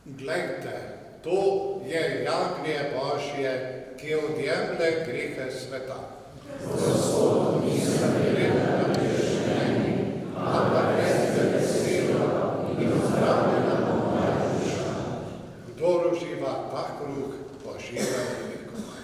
Glejte, to je jagnje Božje, ki odjemlje grehe sveta. Gospod, nisem vreden, da budeš meni, ampak recite besedo in ozdravljena bo moja duša. Kdor uživa ta kruh, bo živel vekomaj.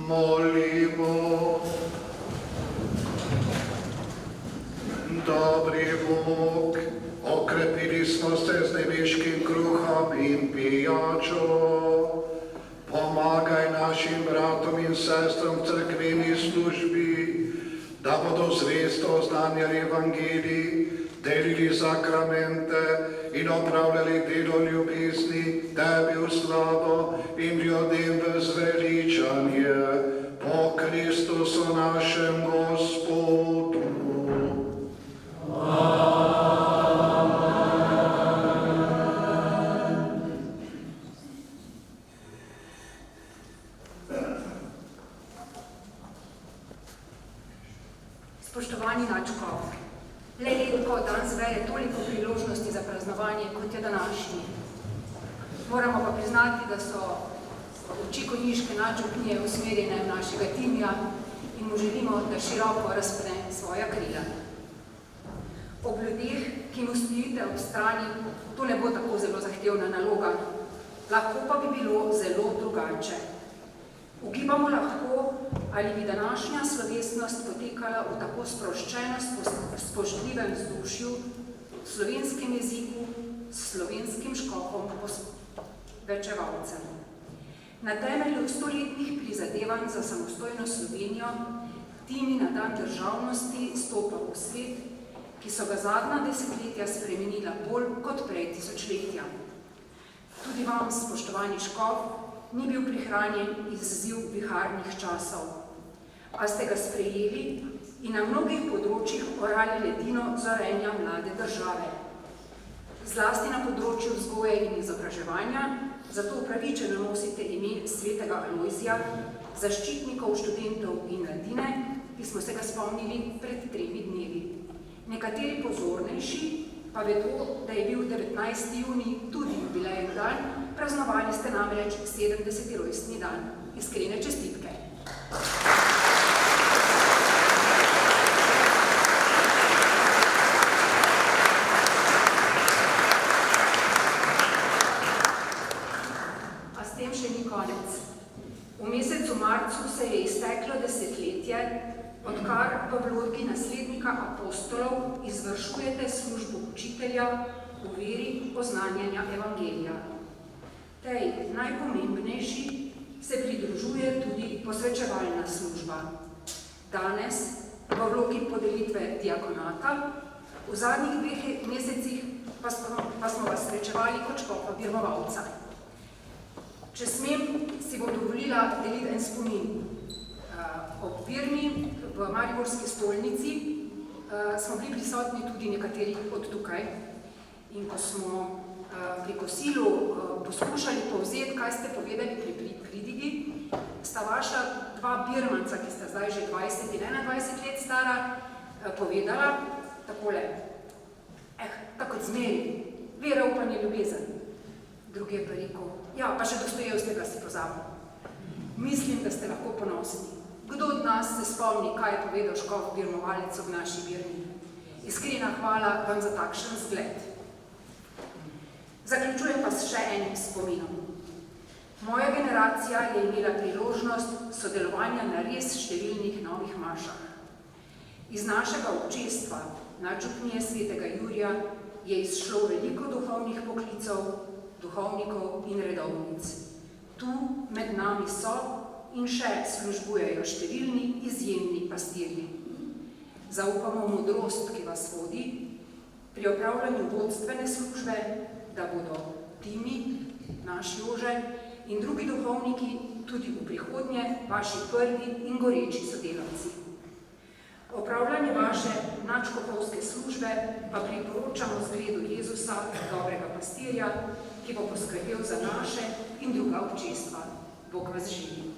Molimo. Dobri Bog, okrepili smo se z nebeškim kruhom in pijačo. Pomagaj našim bratom in sestram v cerkveni službi, da bodo zvesto oznanjali evangelij, delili sakramente in opravljali delo ljubezni, tebi v slavo in ljudem v zveličanje. Po Kristusu našem Gospodu. Spoštovani nadškof, le redko dan zbere toliko priložnosti za praznovanje, kot je današnji. Moramo pa priznati, da so oči konjiške nadžupnije usmerjene v našega timja in mu želimo, da široko razpre svoja krila. Ob ljudeh, ki mu stojite ob strani, to ne bo tako zelo zahtevna naloga, lahko pa bi bilo zelo drugače. Ugibamo lahko, ali bi današnja slovesnost potekala v tako sproščeno, spoštljivem vzdušju, v slovenskem jeziku, s slovenskim škofom posvečevalcem. Na temelju stoletnih prizadevanj za samostojno Slovenijo timi na dan državnosti stopa v svet, ki so ga zadnja desetletja spremenila bolj kot prej tisočletja. Tudi vam, spoštovani škof, ni bil prihranjen izziv viharnih časov, a ste ga sprejeli in na mnogih področjih orali ledino zorenja mlade države. Zlasti na področju vzgoje in izobraževanja, zato upravičeno nosite ime svetega Alojzija, zaščitnikov študentov in mladine, ki smo se ga spomnili pred 3 dnevi. Nekateri pozornejši pa vedo, da je bil 19. junij tudi jubilejen dan, praznovali ste namreč 70. rojstni dan. Iskrene čestitke. A s tem še ni konec. V mesecu marcu se je izteklo desetletje, odkar v vlogi naslednika apostolov izvršujete službo učitelja v veri oznanjanja evangelija. Tej najpomembnejši se pridružuje tudi posvečevalna služba. Danes v vlogi podelitve diakonata, v zadnjih 2 mesecih pa smo vas srečevali kot škofa birmovalca. Če smem, si bom dovolila deliti en spomin. Ob Birmi v Mariborski stolnici smo bili prisotni tudi nekateri od tukaj. In ko smo pri kosilu poskušali povzeti, kaj ste povedali pri pridigi, sta vaša 2 birmanca, ki sta zdaj že 20 in 21 let stara, povedala takole. Tako kot zmeri, vera, upanje, ljubezen. Drugi je pa rekel, ja, pa še Dostojevskega si pozabil. Mislim, da ste lahko ponosni. Kdo od nas se spomni, kaj je povedal škof birmovalec v naši Birmi? Iskrena hvala vam za takšen zgled. Zaključujem pa s še enim spominom. Moja generacija je imela priložnost sodelovanja na res številnih novih mašah. Iz našega občestva, nadžupnije svetega Jurija, je izšlo veliko duhovnih poklicev, duhovnikov in redovnic. Tu med nami so in še službujejo številni izjemni pastirji. Zaupamo modrost, ki vas vodi, pri opravljanju vodstvene službe, da bodo Timi, naš Jože in drugi duhovniki tudi v prihodnje vaši prvi in goreči sodelavci. Opravljanje vaše nadškofovske službe pa priporočamo zgledu Jezusa, dobrega pastirja, ki bo poskrbel za naše in druga občestva. Bog vas živi.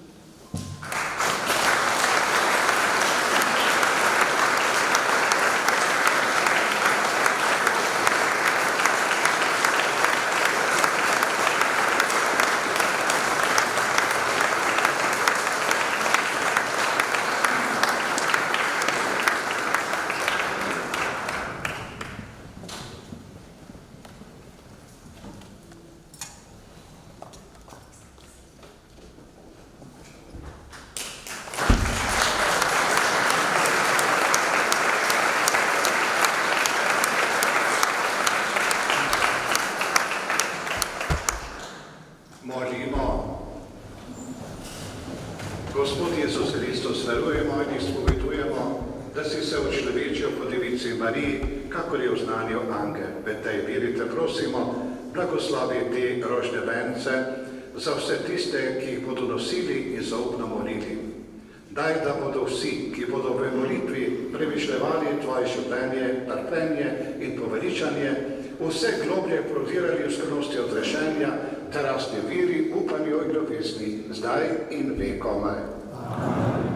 Gospod Jezus Kristus, verujemo in izpovedujemo, da si se učlovečil po Devici Mariji, kakor je oznanil angel. V tej veri te prosimo, blagoslovi te rožne vence za vse tiste, ki jih bodo nosili in zaupno molili. Daj, da bodo vsi, ki bodo v molitvi premišljevali tvoje življenje, trpljenje in poveličanje, vse globlje prodirali v skrbnosti odrešenja, ter rasli v veri, upanju in ljubezni, zdaj in vekomaj. Amen.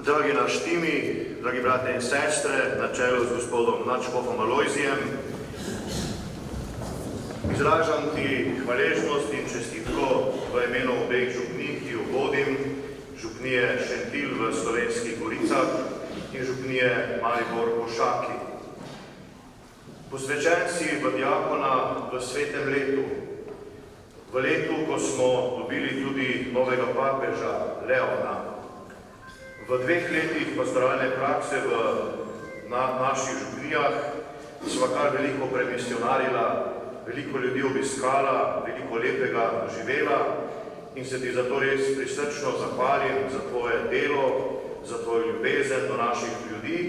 Dragi naš Timi, dragi brate in sestre, na čelu z gospodom nadškofom Alojzijem, izražam ti hvaležnost in čestitko v imenu obeh župnij, ki jo vodim, župnije Šentilj v Slovenskih Goricah in župnije Maribor Košaki. Posvečen si v diakona v svetem letu, v letu, ko smo dobili tudi novega papeža Leona. V 2 letih pastoralne prakse v naših župnijah sva kar veliko premisionarila, veliko ljudi obiskala, veliko lepega doživela in se ti zato res prisrčno zahvalim za tvoje delo, za tvojo ljubezen do naših ljudi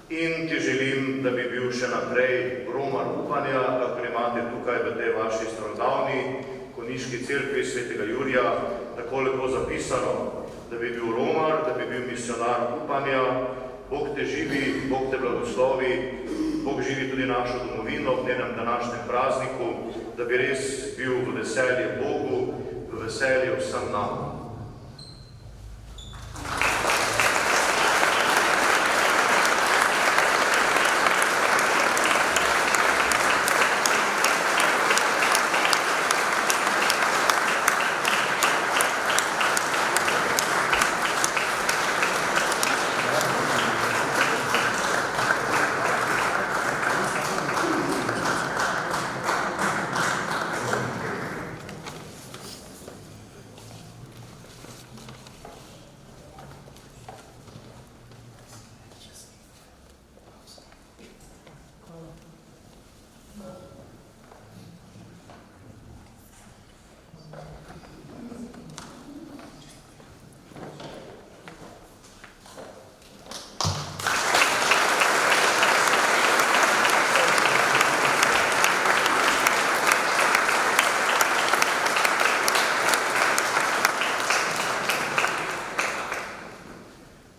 in ti želim, da bi bil še naprej romar upanja, kakor imate tukaj v tej vaši starodavni konjiški cerkvi svetega Jurija tako lepo zapisano, da bi bil romar, da bi bil misionar upanja. Bog te živi, Bog te blagoslovi, Bog živi tudi našo domovino v njenem današnjem prazniku, da bi res bil v veselje Bogu, v veselje vsem nam.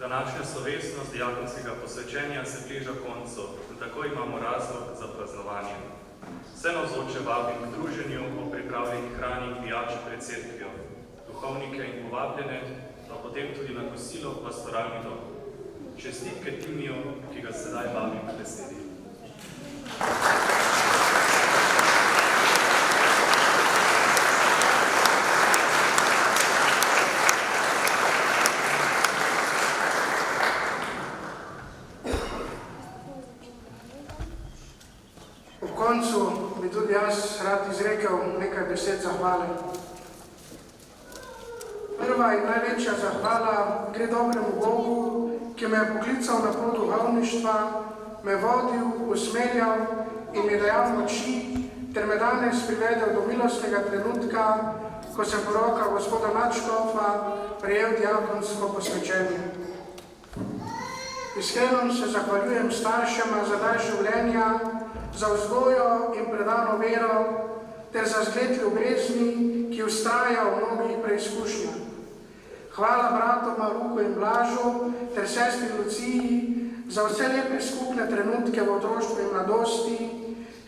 Današnja slovesnost diakonskega posvečenja se bliža koncu in tako imamo razlog za praznovanje. Vse navzoče vabim k druženju o pripravljeni hrani in pijači pred cerkvijo, duhovnike in povabljene, pa potem tudi na kosilo v pastoralni dom. Čestitke Timiju, ki ga sedaj vabim k besedi. Tudi jaz rad izrekel nekaj besed zahvale. Prva in največja zahvala gre dobremu Bogu, ki me je poklical na pot duhovništva, me vodil, usmerjal in mi dajal moči, ter me danes privedel do milostnega trenutka, ko sem po rokah gospoda nadškofa prejel diakonsko posvečenje. Iskreno se zahvaljujem staršema za dar življenja, za vzgojo in predano vero, ter za zgled ljubezni, ki vztraja v mnogih preizkušnjah. Hvala bratoma Luku in Blažu ter sestri Luciji za vse lepe skupne trenutke v otroštvu in mladosti,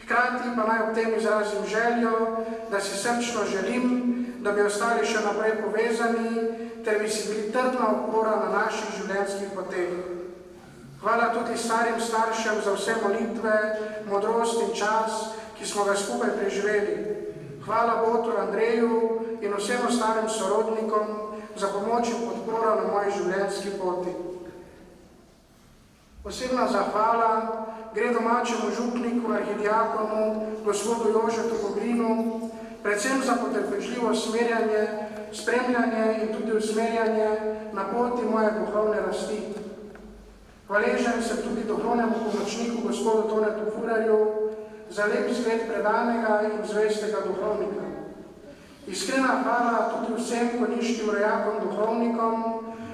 hkrati pa naj ob tem izrazim željo, da si srčno želim, da bi ostali še naprej povezani, ter bi si bili trdna opora na naših življenjskih poteh. Hvala tudi starim staršem za vse molitve, modrost in čas, ki smo ga skupaj preživeli. Hvala Botru Andreju in vsem ostalim sorodnikom za pomoč in podporo na moji življenjski poti. Posebna zahvala gre domačemu župniku, arhidiakonu, gospodu Jožetu Bogrinu, predvsem za potrpežljivo smerjanje, spremljanje in tudi usmerjanje na poti moje duhovne rasti. Hvaležen sem tudi duhovnemu pomočniku, gospodu Tonetu Furarju, za lep zgled predanega in zvestega duhovnika. Iskrena hvala tudi vsem konjiškim rojakom duhovnikom,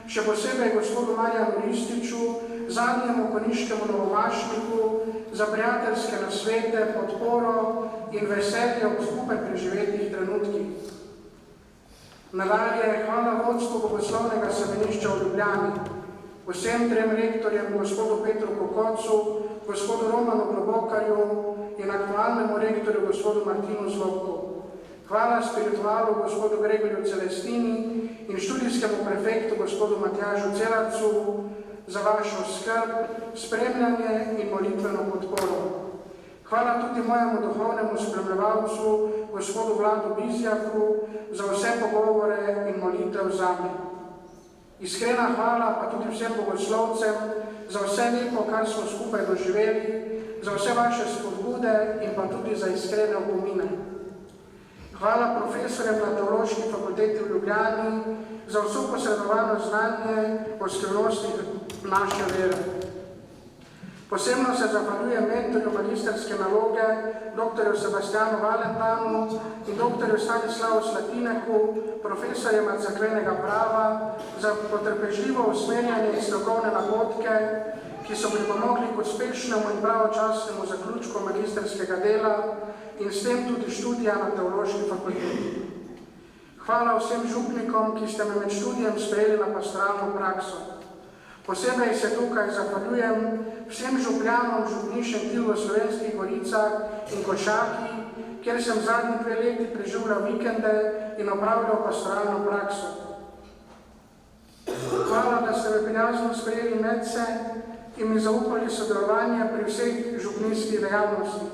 še posebej gospodu Marjanu Rističu, zadnjemu konjiškemu novomašniku, za prijateljske nasvete, podporo in veselje ob skupaj preživetih trenutkih. Nadalje, hvala vodstvu Bogoslovnega semenišča v Ljubljani, vsem trem rektorjem, gospodu Petru Kokocu, gospodu Romanu Globokarju in aktualnemu rektorju, gospodu Martinu Zlobku. Hvala spiritualu, gospodu Gregorju Celestini in študijskemu prefektu, gospodu Matjažu Celarcu, za vašo skrb, spremljanje in molitveno podporo. Hvala tudi mojemu duhovnemu spremljevalcu, gospodu Vladu Bizjaku, za vse pogovore in molitev zame. Iskrena hvala pa tudi vsem bogoslovcem za vse lepo, kar smo skupaj doživeli, za vse vaše spodbude in pa tudi za iskrene opomine. Hvala profesorjem na Teološki fakulteti v Ljubljani za vso posredovano znanje o skrivnostih naše vere. Posebno se zahvaljujem mentorju magisterske naloge, dr. Sebastianu Valentanu in dr. Stanislavu Slatineku, profesorjema cerkvenega prava, za potrpežljivo usmerjanje in strokovne napotke, ki so pripomogli k uspešnemu in pravočasnemu zaključku magisterskega dela in s tem tudi študija na Teološki fakulteti. Hvala vsem župnikom, ki ste me med študijem sprejeli na pastoralno prakso. Posebej se tukaj zahvaljujem vsem župljanom župni Šentil v Slovenskih Goricah in Košaki, kjer sem zadnji 2 leti preživljal vikende in opravljal pastoralno prakso. Hvala, da ste me prijazno sprejeli medse in mi zaupali sodelovanje pri vseh župnijskih dejavnostih.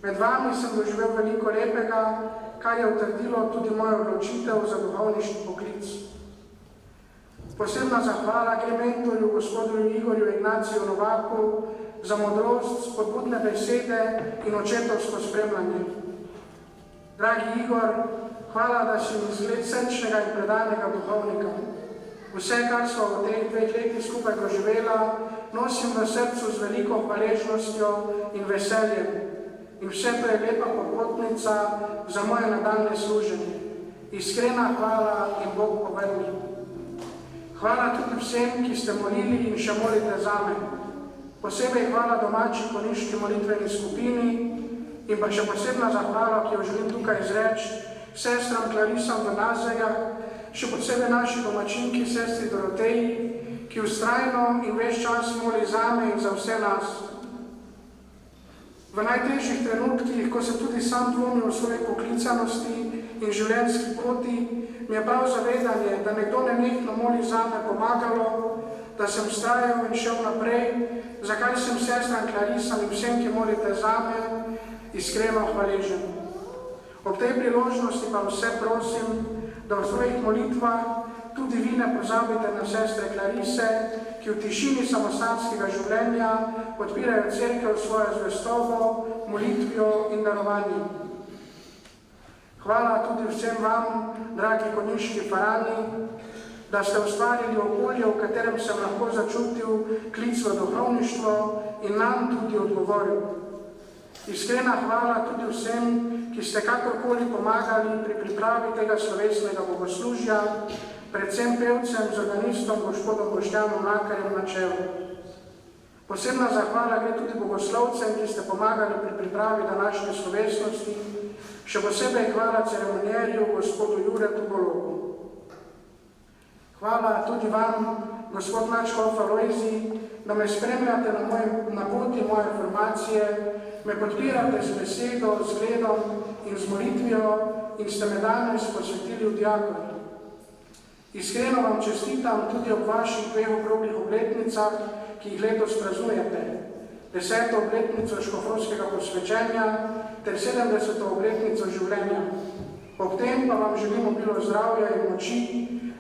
Med vami sem doživel veliko lepega, kar je utrdilo tudi mojo odločitev za duhovniški poklic. Posebna zahvala gre mentorju, gospodu Igorju Ignaciju Novaku, za modrost, spodbudne besede in očetovsko spremljanje. Dragi Igor, hvala, da si mi zgled srčnega in predanega duhovnika. Vse, kar smo v teh 2 letih skupaj doživela, nosim v srcu z veliko hvaležnostjo in veseljem. In vse to je lepa popotnica za moje nadaljne služenje. Iskrena hvala in Bog povrni. Hvala tudi vsem, ki ste molili in še molite zame. Posebej hvala domači konjiški molitveni skupini in pa še posebna zahvala, ki jo želim tukaj izreči, sestram Klarisam v Nazarjah, še posebej naši domačinki, sestri Doroteji, ki vztrajno in ves čas moli zame in za vse nas. V najtežjih trenutkih, ko sem tudi sam dvomil o svoji poklicanosti in življenjski poti, mi je prav zavedanje, da nekdo nenehno moli zame pomagalo, da sem vztrajal in šel naprej, za kar sem sestram Klarisam in vsem, ki molite zame, iskreno hvaležen. Ob tej priložnosti pa vse prosim, da v svojih molitvah tudi vi ne pozabite na sestre Klarise, ki v tišini samostanskega življenja podpirajo cerkev svojo zvestobo, molitvijo in darovanjem. Hvala tudi vsem vam, dragi konjiški farani, da ste ustvarili okolje, v katerem sem lahko začutil klic v duhovništvo in nam tudi odgovoril. Iskrena hvala tudi vsem, ki ste kakorkoli pomagali pri pripravi tega slovesnega bogoslužja, predvsem pevcem z organistom gospodom Boštjanom Mlakarjem na čelu. Posebna zahvala gre tudi bogoslovcem, ki ste pomagali pri pripravi današnje slovesnosti, še posebej hvala ceremonierju gospodu Juretu Golobu. Hvala tudi vam, gospod nadškof Alojzij, da me spremljate na poti moje formacije, me podpirate z besedo, z gledom in z molitvijo in ste me danes posvetili v diakoni. Iskreno vam čestitam tudi ob vaših 2 okroglih obletnicah, ki jih letos praznujete. 10. obletnico škofovskega posvečenja ter 70. obletnico življenja. Ob tem pa vam želimo bilo zdravja in moči,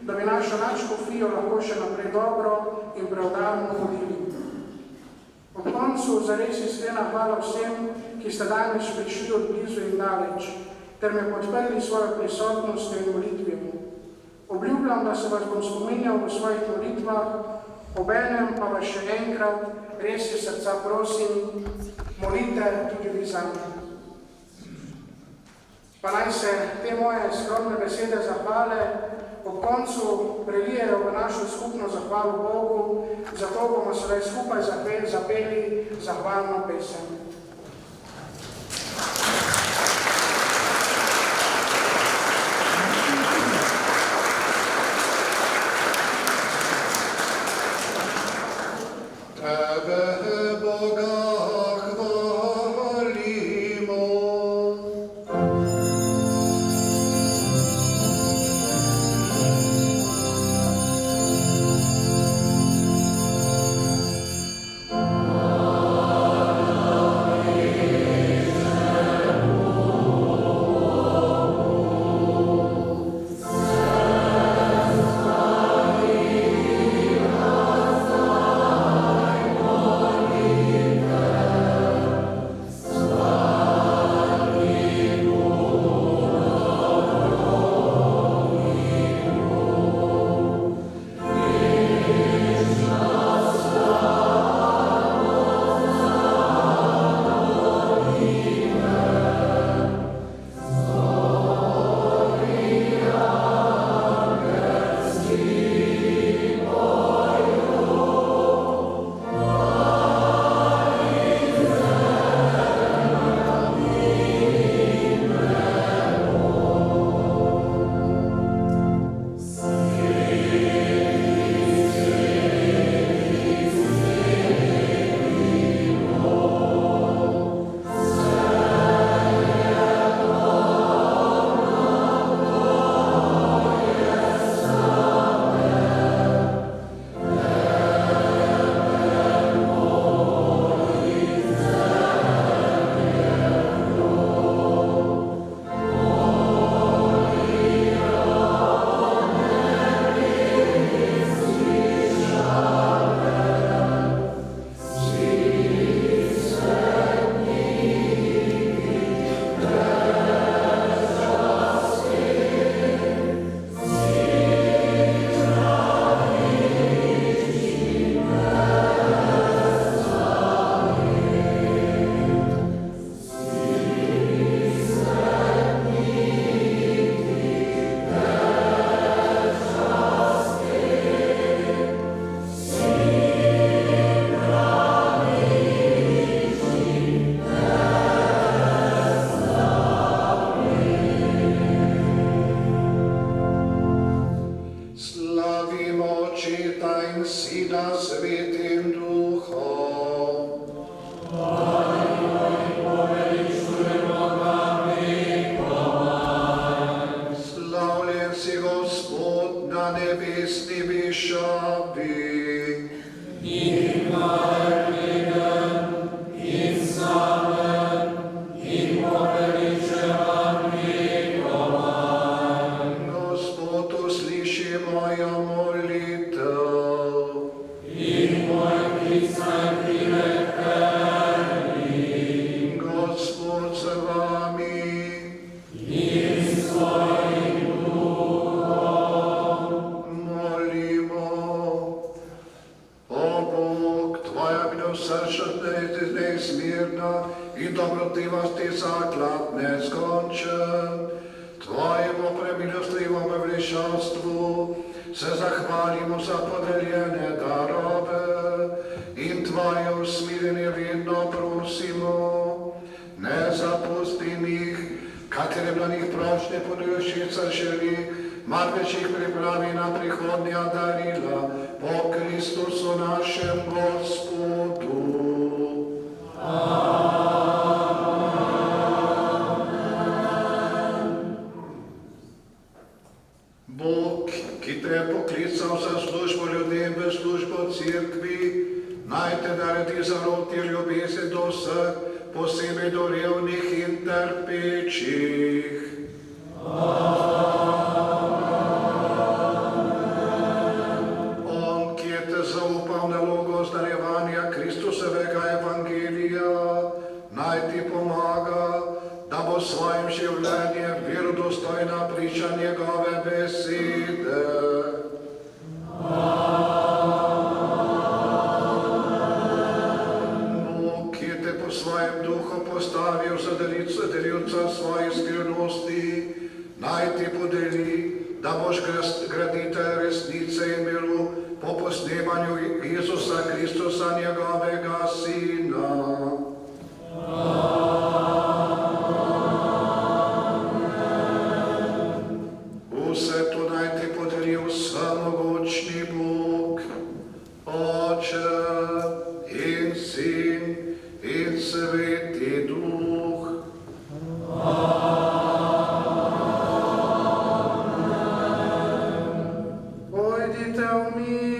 da bi našo nadškofijo lahko še naprej dobro in preudarno vodili. Ob koncu zares iskrena hvala vsem, ki ste danes prišli od blizu in daleč, ter me podprli svojo prisotnostjo in molitvijo. Obljubljam, da se vas bom spominjal v svojih molitvah, obenem pa vas še enkrat res iz srca prosim, molite tudi vi zame. Pa naj se te moje skromne besede zahvale ob koncu prelijejo v našo skupno zahvalo Bogu, zato bomo sedaj skupaj zapeli zahvalno pesem. prisevanju Isusa Kristusa, njegovega Sina. Vse to naj ti podari vsemogočni Bog, Oče in Sin in Sveti Duh. Pojdite v mir.